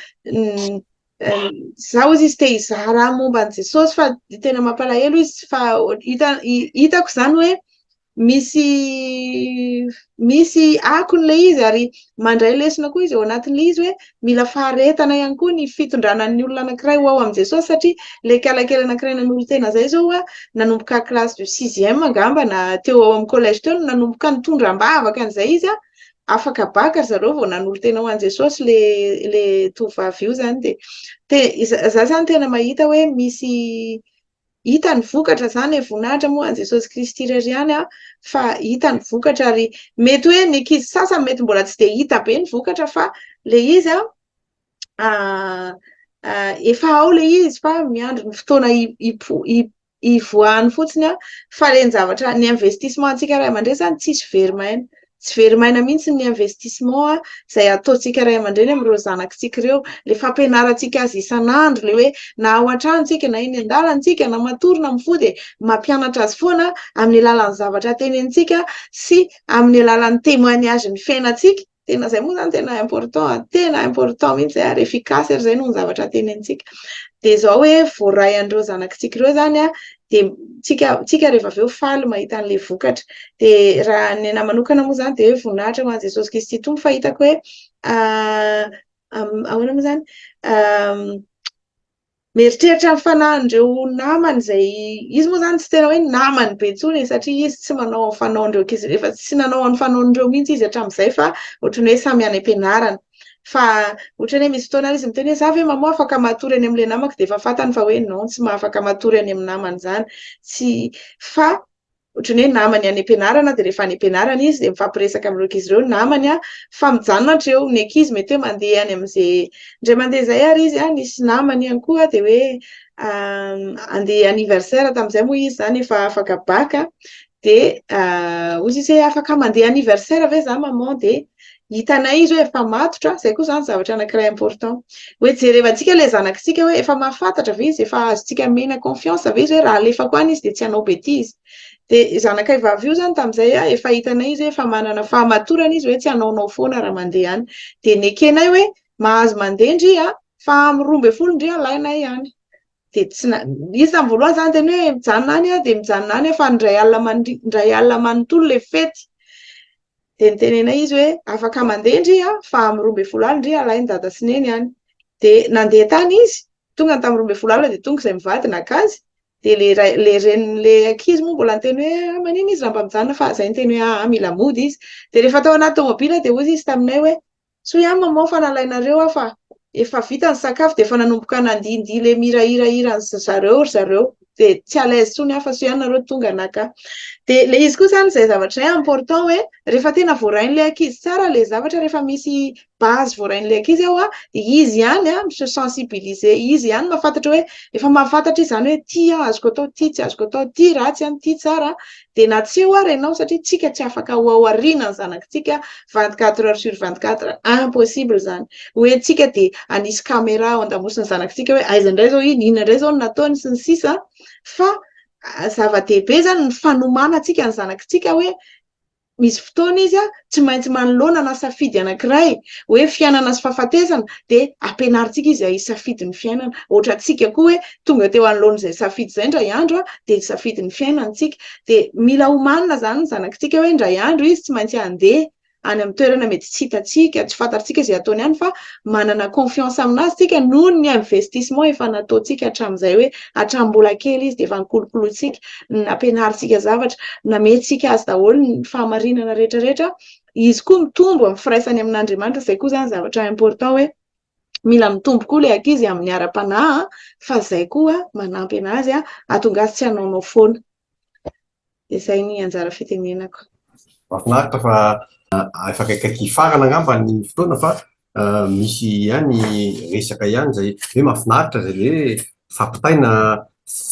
zaho izy te hizara momba ny Jesosy fa tena mampalahelo izy fa hitako zany hoe misy akony le izy ary mandray lesona koa izy ao anatin'le izy hoe mila faharetana ihany koa ny fitondrana ny olona anankiray ho ao amin'ny Jesosy satria le kalakely anankiray nanolo tena zay zao nanomboka classe de 6e angamba na teo ao amin'ny collège teo no nanomboka nitondram-bavaka an'izay izy afaka baka zareo vao nanolo tena ho an'i Jesosy le tovovavy io zany de za zany tena mahita hoe misy hita ny vokatra zany voninahitra moa an'i Jesosy Kristy irery ihany fa hita ny vokatra ary mety hoe ny ankizy sasany mety mbola tsy de hita be ny vokatra fa le izy efa ao le izy fa miandro ny fotoana ivoahany fotsiny fa le ny zavatra ny investissement antsika ray aman-dreny zany tsisy verimaina tsy verimaina mihitsy ny investissement izay ataontsika ray aman-dreny amin'ireo zanakitsika ireo le fampianarantsika azy isan'andro le hoe na ao an-tranontsika na eny an-dalantsika na matory na mifoha dia mampianatra azy foana amin'ny alalan'ny zavatra tenentsika sy amin'ny alalan'ny témoignage ny fiainantsika tena zay moa zany tena important mihitsy zay ary efficace ary zay no ny zavatra tenentsika dia zao hoe voaray an'ireo zanakitsika ireo zany dia tsika rehefa avy eo faly mahita an'le vokatra dia raha ny anahy manokana moa zany dia hoe voninahitra ho an'i Jesosy Kristy tompo fa hitako hoe ahoana moa zany mieritreritra ny fanahin'ireo namany izay izy moa zany tsy tena hoe namany be intsony satria izy tsy manao ny fanaon'ireo ankizy rehefa tsy nanao ny fanaon'ireo mihitsy izy hatramin'izay fa ohatrany hoe samy any am-pianarana fa ohatrany hoe misy fotoana izy miteny hoe za ve mamoa afaka matory any amin'ilay namako dia efa fantany fa hoe non tsy afaka matory any amin'ny namany zany tsy fa ohatrany hoe namany any am-pianarana dia rehefa any am-pianarana izy dia mifampiresaka amin'ireo ankizy ireo namany fa mijanona treo ny ankizy mety hoe mandeha any amin'izay indray mandeha zay ary izy nisy namany ihany koa dia hoe andeha anniversaire tamin'izay moa izy zany efa afaka baka dia ozy izy hoe afaka mandeha anniversaire ve za maman dia hitanay izy hoe efa matotra zay koa zany zavatra anankiray important hoe jerevantsika le zanakitsika hoe efa mahafantatra ve izy efa azontsika mena confiance ve izy hoe raha alefako any izy dia tsy hanao betizy dia zanakay vavy io zany tamin'izay efa hitanay izy hoe efa manana fahamatorana izy hoe tsy hanaonao foana raha mandeha any dia nekenay hoe mahazo mandeha ndria fa amin'ny 12 ndria lainay ihany dia tsy izy tamin'ny voalohany zany teny hoe mijanona any dia mijanona any fa ndray alina manontolo le fety dia nitenenay izy hoe afaka mandeha ndria fa amin'ny 12 alina ndria alainy dada sy neny any dia nandeha tany izy tonga tamin'ny 12 alina dia tonga izay mivady nakazy dia le ren'le ankizy moa mbola niteny hoe manino izy raha mba mijanona fa zay niteny hoe mila mody izy dia rehefa tao anaty tomobila dia ozy izy taminay hoe so ihany maman fa nalainareo fa efa vita ny sakafo dia efa nanomboka nandihindihy le mirahirahira zareo dia tsy à l'aise tsony fa so ihany nareo tonga naka dia le izy koa zany izay zavatra important hoe rehefa tena voarain'le ankizy tsara le zavatra rehefa misy base voarain'le ankizy ao izy ihany se sensibiliser izy ihany mahafantatra hoe efa mahafantatra izy zany hoe ty azoko atao ty tsy azoko atao ty ratsy any ty tsara dia na tsy eo ary ianao satria tsika tsy afaka ho ao aoriana ny zanakitsika 24 heures sur 24 impossible zany hoe tsika dia anisy caméra ao an-damosiny zanakitsika hoe aiza indray zao inona indray zao no nataony sy ny sisa fa zava-dehibe zany ny fanomana antsika ny zanakitsika hoe misy fotoana izy tsy maintsy manoloana na safidy anankiray hoe fiainana sy fahafatesana dia ampianarintsika izy hisafidy ny fiainana ohatra antsika koa hoe tonga teo anoloana izay safidy izay indray andro dia hisafidy ny fiainantsika dia mila homanina zany ny zanakitsika hoe indray andro izy tsy maintsy handeha any amin'ny toerana mety tsy hitantsika tsy fantatsika izay ataony ihany fa manana confiance aminazy tsika noho ny investissement efa nataontsika hatramin'izay hoe hatrambola kely izy dia efa nikolokolotsika nampianarintsika zavatra nametritsika azy daholo ny fahamarinana rehetrarehetra izy koa mitombo amin'ny firaisany amin'Andriamanitra izay koa zany zavatra important hoe mila mitombo koa le ankizy amin'ny ara-panahy fa izay koa manampy anazy hahatonga azy tsy hanaonao foana dia izay ny anjara fitenenako. Mahafinaritra fa efa kaikaiky farana angamba ny fotoana fa misy ihany resaka ihany zay hoe mahafinaritra zay le fampitaina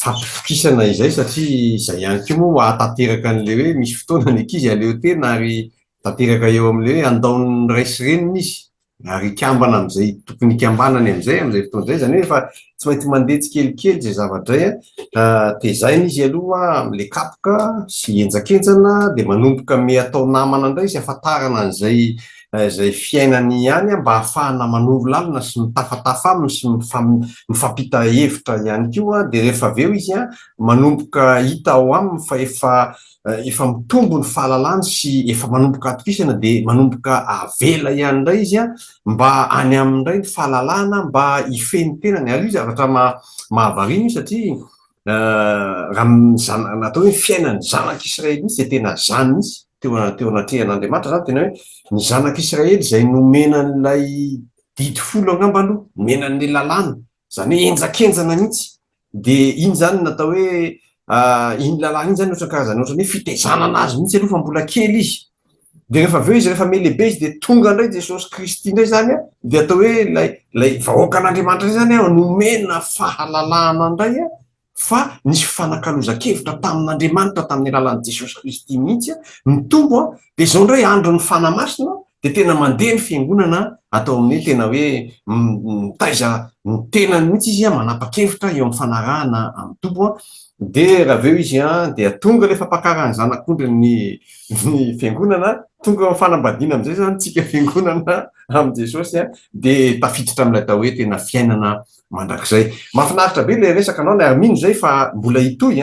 fampitokisana izay satria izay ihany koa moa ahatanteraka an'le hoe misy fotoana ny ankizy aleo tena ary tanteraka eo amin'le hoe andaon'ny raisy reniny izy ary kambana amin'izay tokony kambanany amin'izay fotoana izay zany hoe efa tsy maintsy mandeha tsikelikely zay zavatra izay tezainy izy aloha amin'le kapoka sy enjakenjana dia manomboka me atao namana indray izy ahafantarana an'izay izay fiainany ihany mba hahafahana manoro lalina sy mitafatafa aminy sy mifampita hevitra ihany koa. Dia rehefa avy eo izy manomboka hita ao aminy fa efa mitombo ny fahalalany sy efa manomboka atokisana, dia manomboka avela ihany indray izy mba any amindray ny fahalalana mba hifeny tenany. Ary io zavatra mahavariny satria raha natao hoe fiainany zanak'Israely mihitsy dia tena zany mihitsy teo anatrehan'Andriamanitra zany tena hoe ny zanak'Israely izay nomenan'ilay didy folo angamba aloha nomenan'ilay lalàna, zany hoe enjakenjana mihitsy. Dia iny zany natao hoe iny lalàna iny zany ohatran'ny karazany ohatran'ny hoe fitaizanana azy mihitsy aloha fa mbola kely izy. Dia rehefa avy eo izy rehefa melehibe izy dia tonga indray Jesosy Kristy indray zany dia atao hoe lay vahoaka an'Andriamanitra izay zany nomena fahalalahana indray fa nisy fanakaloza-kevitra tamin'Andriamanitra tamin'ny alalan'i Jesosy Kristy mihitsy mitombo dia izao indray andro ny fanamasina dia tena mandeha ny fiangonana atao amin'ny tena hoe mitaiza ny tenany mihitsy izy manapa-kevitra eo amin'ny fanarahana amin'ny tombo. Dia raha avy eo izy dia tonga ilay fampakarany zanak'ondry ny fiangonana, tonga amin'ny fanambadiana amin'izay zany tsika fiangonana amin'i Jesosy dia tafiditra amin'ilay atao hoe tena fiainana mandrakizay. Mahafinaritra be ilay resaka anao ary mino zay fa mbola hitohy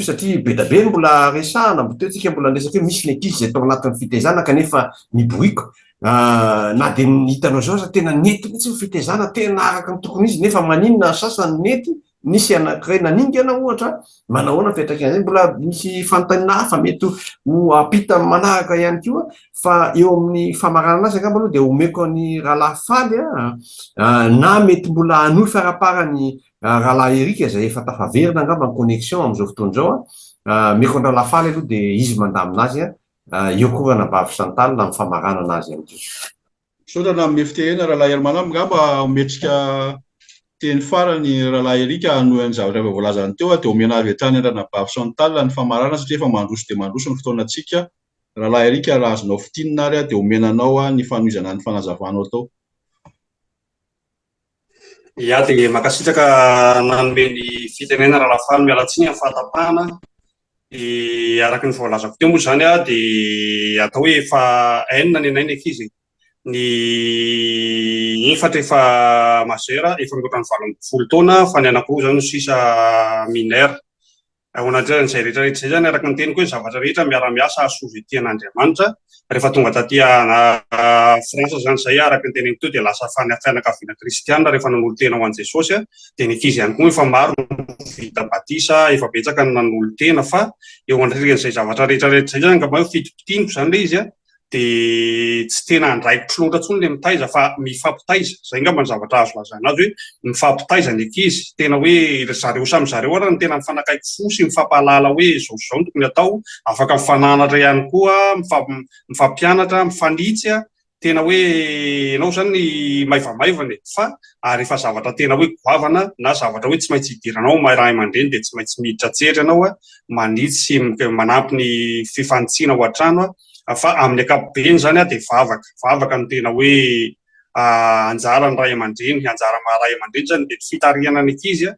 satria be da be ny mbola resahana teo tsika mbola resaka hoe misy l'Église izay tao anatin'ny fitaizana kanefa miboiko na dia hitanao zao za tena nety mihitsy ny fitaizana tena araka ny tokony izy nefa maninona sasany nety nisy anankiray naningana ohatra manahoana fiantraikany zay mbola misy fanontaniana hafa mety ho apita manaraka ihany koa fa eo amin'ny famaranana azy angamba aloha dia omeko ny rahalahy faly na mety mbola hanohy fiaraparany rahalahy Erika izay efa tafaverina angamba ny connexion amin'izao fotoana izao meko ny rahalahy faly aloha dia izy mandamina azy eo koa na vavy Chantal na amin'ny famaranana azy amin'izao. Saotrana amin'ny fitehena rahalahy Hermanamo ngamba metrika teny farany rahalahy Erika hanohy ny zavatra efa voalazany teo dia omena avy hatrany rana vavy Chantal ny famarana satria efa mandroso dia mandroso ny fotoanantsika. Rahalahy Erika raha azonao fitinina ary dia omenanao ny fanohizana ny fanazavanao tao. Ia, dia makasitraka nanome ny fitenena rahalahy faly mialatsiny amin'ny fahatapahana. Araka ny voalazako teo moa zany dia atao hoe efa enina ny enainy ankizy. Ny efatra efa mazera efa mihoatra ny 20 taona fa ny anankiroa zany sisa minera. Ao anatin'izay rehetrarehetra izay zany araka ny teniko hoe zavatra rehetra miara-miasa ahasoa tian'Andriamanitra. Rehefa tonga taty Frantsa zany izay araka ny teneniko teo dia lasa fianakaviana kristiana rehefa nanolo tena ho an'i Jesosy dia ny ankizy ihany koa efa maro vita batisa efa betsaka ny nanolo tena fa eo anatin'izay zavatra rehetrarehetra izay zany angamba hoe fitopitianiko zany ilay izy dia tsy tena andraikitro loatra intsony ilay mitaiza fa mifampitaiza izay angamba ny zavatra azo lazana azy hoe mifampitaiza ny ankizy tena hoe zareo samy zareo ary ny tena mifanakaiky fo sy mifampahalala hoe zao zao tokony atao afaka mifananatra ihany koa mifampianatra mifanitsy tena hoe ianao zany maivamaivana fa ary efa zavatra tena hoe goavana na zavatra hoe tsy maintsy hidiranao raha aman-dreny dia tsy maintsy miditra tsery ianao manitsy manampy ny fifantsiana ao an-trano fa amin'ny ankapobeny zany dia vavaka no tena hoe anjara ny ray aman-dreny anjara maharay aman-dreny zany dia fitariana ny ankizy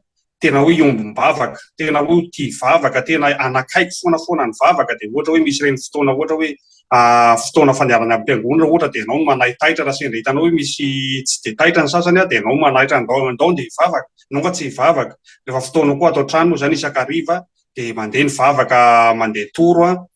tena hoe iombom-bavaka tena hoe tia vavaka tena anakaiky foana ny vavaka dia ohatra hoe misy reny fotoana ohatra hoe fotoana fandeharana am-piangonana ohatra dia ianao no manaitaitra raha sendra hitanao hoe misy tsy dia taitra ny sasany dia ianao manaitra andao dia vavaka nonga tsy vavaka rehefa fotoana koa atao trano zany isakariva dia mandeha ny vavaka mandeha toro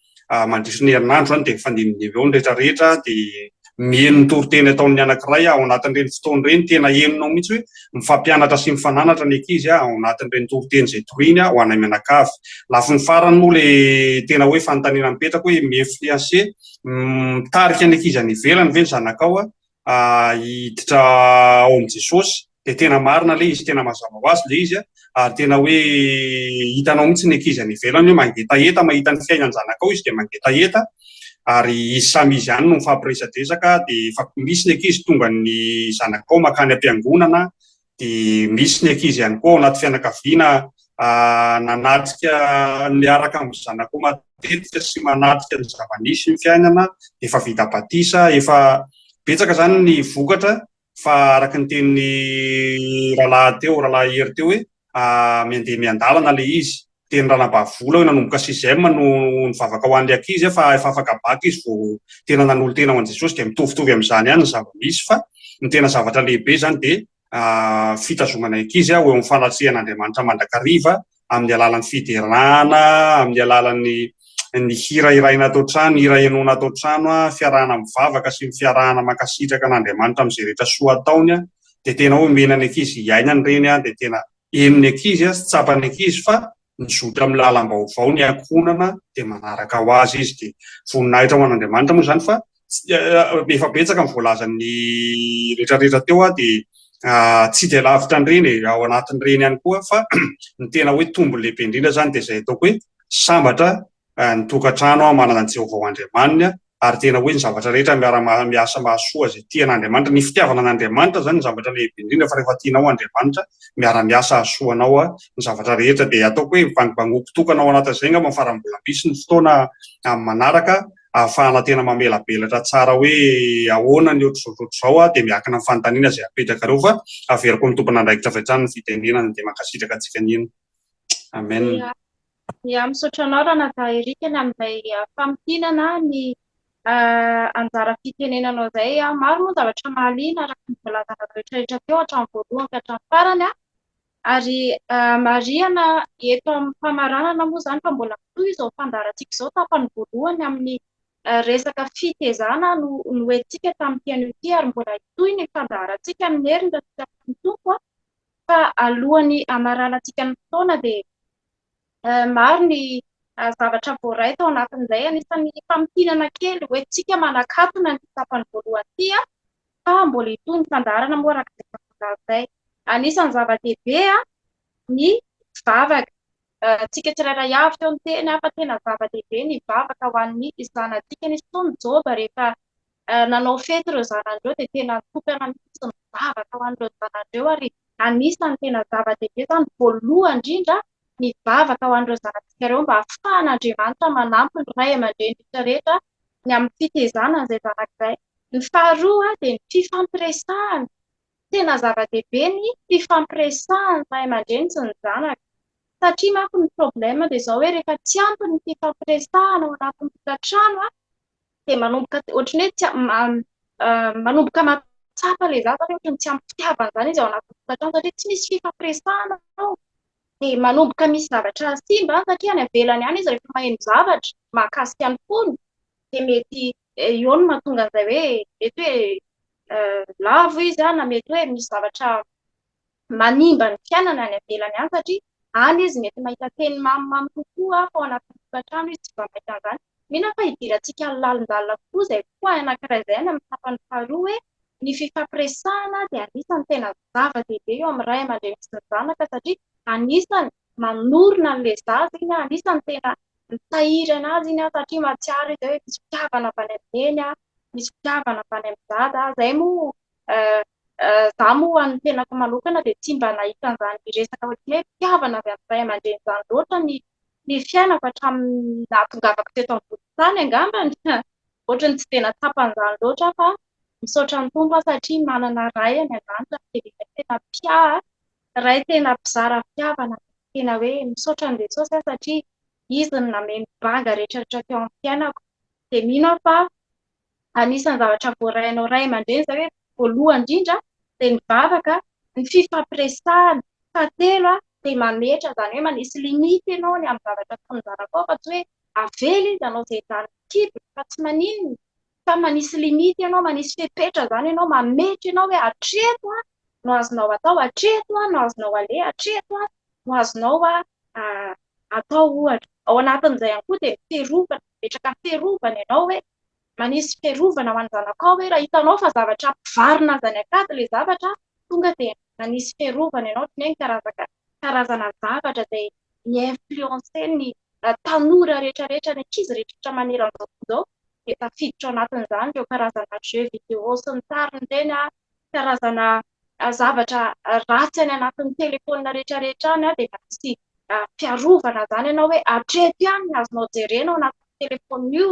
mandriso ny herinandro zany dia fandininy eo ny rehetrarehetra dia mihaino ny toriteny ataon'ny anankiray ao anatin'ireny fotoana ireny tena henonao mihitsy hoe mifampianatra sy mifananatra ny ankizy ao anatin'ireny toriteny izay toriny ho anay mianakavy. Lafo ny farany moa le tena hoe fanontaniana mipetraka hoe miinfluencer mitarika ny ankizy any ivelany ve ny zanakao hiditra ao amin'i Jesosy dia tena marina le izy tena mazava ho azy le izy ary tena hoe hitanao mihitsy ny ankizy any ivelany hoe mangetaheta mahita ny fiainany zanakao izy dia mangetaheta ary izy samy izy ihany no mifampiresadresaka dia misy ny ankizy tonga ny zanakao makany am-piangonana dia misy ny ankizy ihany koa ao anaty fianakaviana nanatrika miaraka amin'ny zanakao matetika sy manatrika ny zava-nisy ny fiainana efa vita batisa efa betsaka zany ny vokatra fa araka ny tenin'ny rahalahy Hery teo hoe mandeha miandalana le izy teny ranam-bavola hoe nanomboka 6e no nivavaka ho an'ilay ankizy fa efa afaka baka izy vao tena nanolo tena ho an' Jesosy dia mitovitovy amin'izany ihany ny zava-misy fa ny tena zavatra lehibe zany dia fitazomana ankizy eo amin'ny fanatrihan'Andriamanitra mandrakariva amin'ny alalan'ny fiderana, amin'ny alalan'ny hira iraina atao trano, hira ianona atao trano, fiarahana mivavaka sy ny fiarahana makasitraka an'Andriamanitra amin'izay rehetra soa ataony dia tena hoe omena ny ankizy iainany reny dia tena henony ankizy sy tsapany ankizy fa mizotra amin'ny lalam-baovao ny ankonana dia manaraka ho azy izy dia voninahitra ho an'Andriamanitra moa zany fa efa betsaka ny voalazan'ny rehetrarehetra teo dia tsy dia lavitra ny reny ao anatin'ireny ihany koa fa ny tena hoe tombony lehibe indrindra zany dia izay ataoko hoe sambatra ny tokantrano manana ny Jehovah Andriamanina ary tena hoe ny zavatra rehetra miasa mahasoa izay tian'Andriamanitra, ny fitiavana an'Andriamanitra zany ny zavatra lehibe indrindra fa rehefa tianao Andriamanitra miara-miasa hasoanao ny zavatra rehetra dia ataoko hoe bangobangoko tokana ao anatin'izay ngamba farambola misy ny fotoana amin'ny manaraka ahafahana tena mamelabelatra tsara hoe ahoana ny ohatr'izao dia miankina amin'ny fanontaniana izay apetraka reo fa averiko ny tompona andraikitra avy hatrany ny fitenenana dia mankasitraka antsika nina. Amen. Misaotra anao raha nata Erikany amin'ilay fampinana ny anjara fitenenanao izay. Maro moa zavatra mahaliana araka ny voalazana rehetrarehetra teo hatramin'ny voalohany ka hatramin'ny farany ary marihana eto amin'ny famaranana moa zany fa mbola toy izao fandaharantsika izao tapany voalohany amin'ny resaka fitezana no hoentsika tamin'ny pianoti ary mbola toy ny fandaharantsika ny herin'ny tompo fa alohan'ny amaralantsika ny fotoana dia maro ny zavatra voaray tao anatin'izay anisan'ny fampinana kely hoentsika manakatona ny tapany voalohany ity fa mbola itoy ny fandaharana moa araka izay anisan'ny zava-dehibe ny vavaka. Tsika tsirairay avy teo ny teny fa tena zava-dehibe ny vavaka ho an'ny zanantsika. Nisy fotoana Joba rehefa nanao fety ireo zanandreo dia tena tokana mihitsy ny vavaka ho an'ireo zanandreo ary anisan'ny tena zava-dehibe zany voalohany indrindra ny vavaka ho an'ireo zanantsika ireo mba ahafahan'Andriamanitra manampy ny ray aman-dreny rehetrarehetra ny amin'ny fitezana an'izay zanak'izay. Ny faharoa dia ny fifampiresahana. Tena zava-dehibe ny fifampiresahana ny ray aman-dreny sy ny zanaka satria manko ny problema dia izao hoe rehefa tsy ampy ny fifampiresahana ao anatin'ny tokantrano dia manomboka ohatran'ny hoe manomboka matsapa ilay zaza ohatra ny tsy ampy fitiavana zany izy ao anatin'ny tokantrano satria tsy misy fifampiresahana ao dia manomboka misy zavatra simba satria any ivelany ihany izy rehefa maheno zavatra mahakasika ny fony dia mety eo no mahatonga an'izay hoe mety hoe lavo izy na mety hoe misy zavatra manimba ny fiainana any ivelany ihany satria any izy mety mahita teny mamimamy kokoa fa ao anatin'ny tokantrano izy tsy mba mahita an'izany. Mino fa idirantsika lalindalina kokoa izay koa anankiray izay any amin'ny tapany faharoa hoe ny fifampiresahana dia anisan'ny tena zava-dehibe eo amin'ny ray aman-dreny sy ny zanaka satria anisany manorina an'ilay zaza iny anisany tena mitahiry anazy iny satria mahatsiaro izy hoe misy fitiavana avy any amin'ny eny misy fitiavana avy any amin'ny dada izay moa za moa an'ny tenako manokana dia tsy mba nahita an'izany resaka ohatran'ny hoe fitiavana avy amin'ny ray aman-dreny izany loatra ny fiainako hatramin'ny nahatongavako teto amin'ny volontany angambany ohatrany tsy tena tapan'izany loatra fa misaotra ny tompo satria manana ray any Andriamanitra tena ray tena mpizara fitiavana tena hoe misaotra ny Jesosy satria izy ny nameny banga rehetrarehetra teo amin'ny fiainako dia mino fa anisan'ny zavatra voarainao ray aman-dreny izay hoe voalohany indrindra dia ny vavaka ny fifampiresahana. Fahatelo dia mametra zany hoe manisy limity ianao ny amin'ny zavatra ataony zanakao fa tsy hoe avela izy anao izay zany kibony fa tsy maninona fa manisy limity ianao manisy fepetra zany ianao mametra ianao hoe hatreto no azonao atao hatreto no azonao ale hatreto no azonao atao ohatra ao anatin'izay ihany koa dia fiarovana metraka fiarovana ianao hoe manisy fiarovana ho an'ny zanakao hoe raha hitanao fa zavatra ampivarina zany akady ilay zavatra tonga dia manisy fiarovana ianao ohatran'ny karazana zavatra izay mi-influencer ny tanora rehetrarehetra ny ankizy rehetrarehetra maneran'izao dia tafiditra ao anatin'izany ireo karazana jeux vidéo sy ny tariny ireny karazana zavatra ratsy any anatin'ny telefaonina rehetrarehetra any dia manisy fiarovana zany ianao hoe hatreto ihany ny azonao jerena ao anatin'ny telefaonina io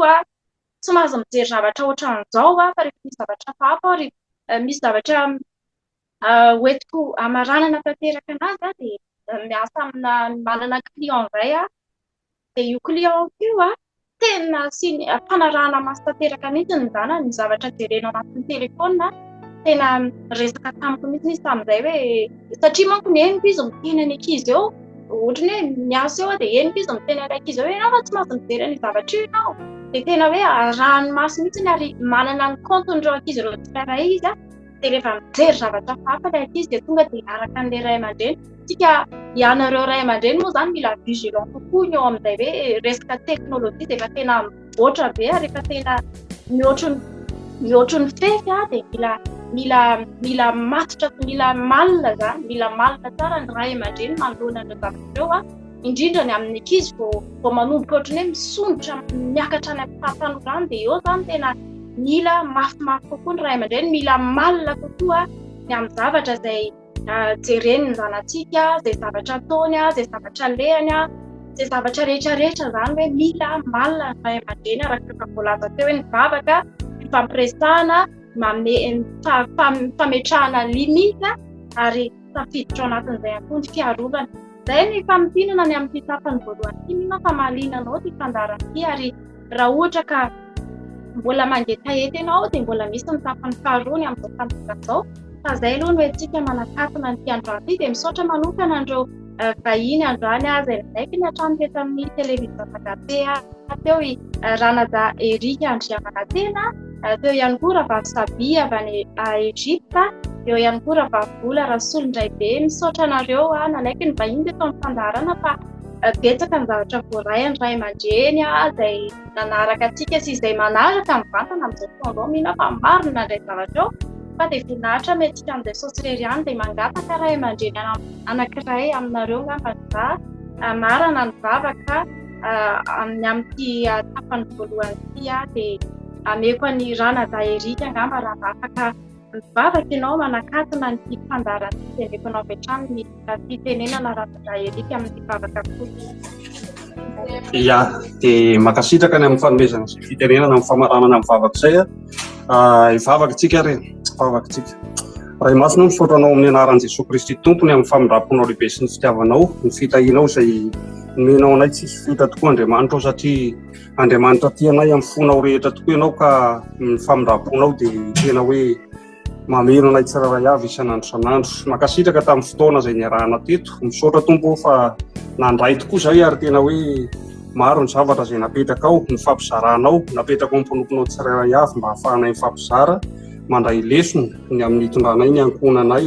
tsy mahazo mijery zavatra ohatran'izao fa rehefa misy zavatra hafa ary misy zavatra hoentiko amaranana tanteraka anazy dia miasa amina manana client zay dia io client io tena fanarahana maso tanteraka mihitsy zany ny zavatra jerena anatin'ny telefona tena resaka tamiko mihitsy izy tamin'izay hoe satria manko ny eniko izy miteny any ankizy eo ohatra hoe miasa eo dia eniko izy miteny any ankizy eo hoe ianao fa tsy maintsy mijery ny zavatra io ianao dia tena hoe arahany maso mihitsy ary manana ny compte-n'ireo ankizy ireo tsirairay izy dia rehefa mijery zavatra hafa ilay ankizy dia tonga dia araka an'ilay ray aman-dreny tsika ianareo ray aman-dreny moa zany mila vigilant kokoa ny eo amin'izay hoe resaka teknôlôjia dia efa tena mivoatra be ary efa tena mihoatry ny fefy dia mila matotra mila malina zany mila malina tsara ny ray aman-dreny manoloana an'ireo zavatra ireo indrindra ny amin'ny ankizy vao manomboka ohatrany hoe misondratra miakatra any amin'ny fahatanora dia eo zany tena mila mafimafy kokoa ny ray aman-dreny mila malina kokoa ny amin'ny zavatra izay jereny ny zanatsika izay zavatra ataony izay zavatra lehany izay zavatra rehetrarehetra zany hoe mila malina ny ray aman-dreny araka voalaza teo hoe ny vavaka fampiresahana fametrahana limita ary tafiditra ao anatin'izay koa ny fiarovana izay ny fampinana ny amin'ny tapany voalohany ity mihitsy fa mahaliananao ty fandarana ity ary raha ohatra ka mbola mandeha tahety ianao dia mbola misy ny tapany faharoa ny amin'izao tampoka izao fa izay aloha no hoe tsika manakatona ny androany ity dia misaotra manokana andreo vahiny androany izay nizaiky ny hatrany teto amin'ny televizia Tagate teo Ranada Erika Andriamanantena teo ihany koa Ravavy Saby avy any Egypta eo ihany koa Ravavy Vola Rasolo Ndraibe misaotra anareo nanaiky ny vahiny teto amin'ny fandarana fa betsaka ny zavatra voaray ny ray aman-dreny izay nanaraka antsika sy izay manaraka mivantana amin'izao fotoana mihina fa marina indray zavatra eo fa dia voninahitra metsika amin'izay sosireriany dia mangataka ray aman-dreny anankiray aminareo ngamba marana ny vavaka amin'ity tapany voalohany ity dia ameko ny Ranada Erika ngamba raha afaka mivavaka ianao manakatona ny fandarana dia ameko anao avy hatrany ny fitenenana Ranada Erika amin'ny vavaka ia dia makasitraka ny amin'ny fanomezana sy fitenenana amin'ny famaranana amin'ny vavaka izay ivavakatsika reny vavakatsika raha masina misaotra anao amin'ny anaran'i Jesosy Kristy tompony amin'ny famindraponao lehibe sy ny fitiavanao ny fitahianao izay nomenao anay tsisy vita tokoa Andriamanitra satria Andriamanitra tianay amin'ny fonao rehetra tokoa ianao ka ny famindraponao dia tena hoe mameno anay tsiraray avy isan'andro san'andro makasitraka tamin'ny fotoana izay niarahana teto misaotra tompo fa nandray tokoa izay ary tena hoe maro ny zavatra izay napetraka ao ny fampizaranao napetraka ao amponomponao tsiraray avy mba hahafahanay mifampizara mandray lesona ny amin'ny itondranay ny ankonanay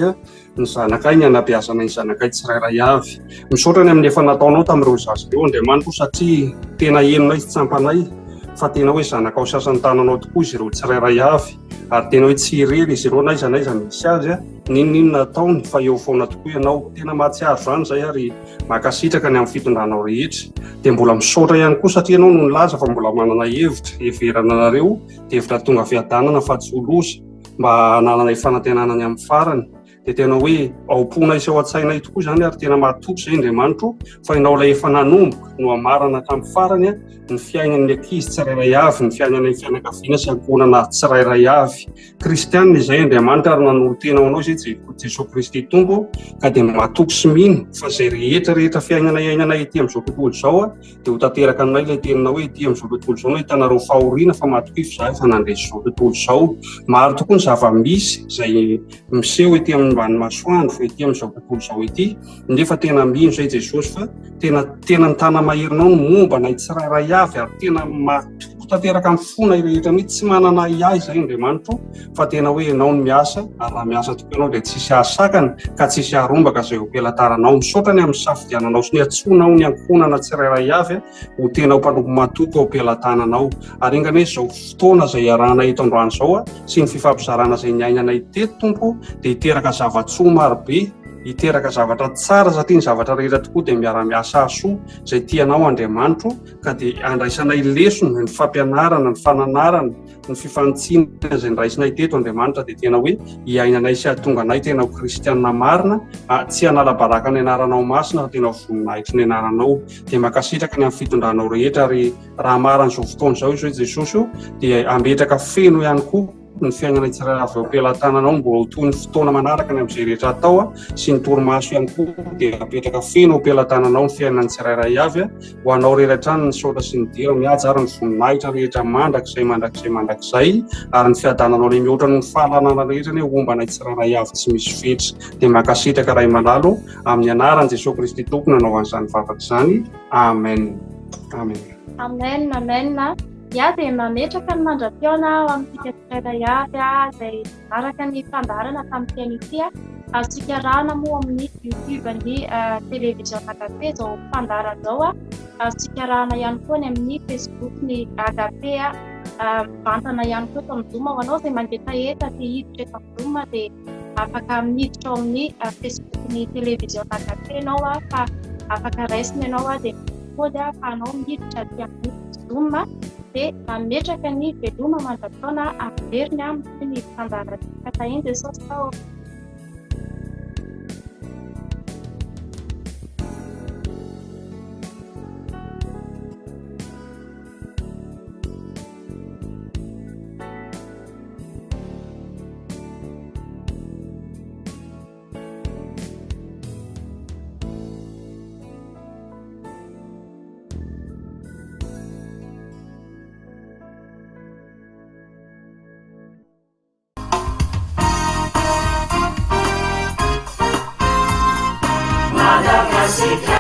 ny zanakay ny anabeazanay ny zanakay tsirairay avy misaotra ny amin'ny efa nataonao tamin'ireo zaza ireo Andriamanitra satria tena henonay sy tsampanay fa tena hoe zanakao sasany tananao tokoa izy ireo tsirairay avy ary tena hoe tsy irery izy ireo naiza misy azy ninona nataony fa eo foana tokoa ianao tena mahatsiaro zany izay ary makasitraka ny amin'ny fitondranao rehetra dia mbola misaotra ihany koa satria ianao no nilaza fa mbola manana hevitra heverana anareo dia hevitra tonga fiadanana fa tsy oloza mba hanananay fanantenanany amin'ny farany dia tena hoe aompona isy ao an-tsainay tokoa zany ary tena mahatoky izay Andriamanitra fa ianao ilay efa nanomboka no hamarana tamin'ny farany ny fiainan'ny ankizy tsirairay avy ny fiainanay fianakaviana sy ankonana tsirairay avy kristianina izay Andriamanitra ary nanolo tena ao anao izay Jesosy Kristy tompo ka dia mahatoky sy mino fa izay rehetra fiainanay ainanay ety amin'izao tontolo izao dia ho tanteraka aminay ilay tenina hoe ety amin'izao tontolo izao no hitanareo fahoriana fa matokify izahay fa nandresy izao tontolo izao maro tokoa ny zava-misy izay miseho ety amin'ny mbany masoandro fa ety amin'izao tontolo izao ety nefa tena mino izay Jesosy fa tena ny tana maherinao no momba nay tsirairay avy ary tena matoko tanteraka amin'ny fona rehetra mihitsy tsy manana iay izay Andriamanitra fa tena hoe ianao no miasa ary raha miasa tokoa ianao dia tsisy ahasakana ka tsisy aharombaka izay ho pelataranao misaotra ny amin'ny safidiananao sy ny atsonao ny ankonana tsirairay avy ho tena ho mpanompo matoko ao pelatananao ary ingany hoe izao fotoana izay iarahanay eto androany izao sy ny fifampizarana izay niainanay teto tompo dia hiteraka zavatsoa marobe hiteraka zavatra tsara satria ny zavatra rehetra tokoa dia miara-miasa asoa izay tianao Andriamanitra ka dia andraisanay lesona ny fampianarana ny fananarana ny fifantsiana izay niraisinay teto Andriamanitra dia tena hoe hiainanay sy hahatonga anay tena ho kristianina marina tsy hanala-baraka ny anaranao masina tena ho voninahitra ny anaranao dia makasitraka ny amin'ny fitondranao rehetra ary raha maran'izao fotoana izao izy hoe Jesosy dia ametraka feno ihany koa ny fiainana tsirairay avy eo ampelantananao mbola ho toy ny fotoana manaraka ny amin'izay rehetra atao sy ny torimaso ihany koa dia apetraka feno eo ampelantananao ny fiainana tsirairay avy ho anao rehetratrany ny saotra sy ny dira mihaja ary ny voninahitra rehetra mandrakizay ary ny fiadananao ilay mihoatra ny fahalalana rehetra ny ombana tsirairay avy tsy misy fetsy dia makasitraka Ray Amalalo amin'ny anaran'i Jesosy Kristy tompony nanao an'izany vavaka izany. Amen. Dia mametraka ny mandra-piona ao amintsika tsirairay avy izay araka ny fandarana tamin'ity ity azontsika rahana moa amin'ny YouTube-ny televiziona Agape izao fandarana izao azontsika rahana ihany koa ny amin'ny Facebook-ny Agape vantana ihany koa eto amin'ny Zoom ho anao izay mangetaheta te hiditra eto amin'ny Zoom dia afaka miditra ao amin'ny Facebook-ny televiziona Agape ianao fa afaka raisiny ianao dia mipody fa anao miditra aty amin'ny Zoom dia mametraka ny veloma mandra-taona averiny amin'ny ny fandarantsika tahiny Jesosy tao. Madagascar.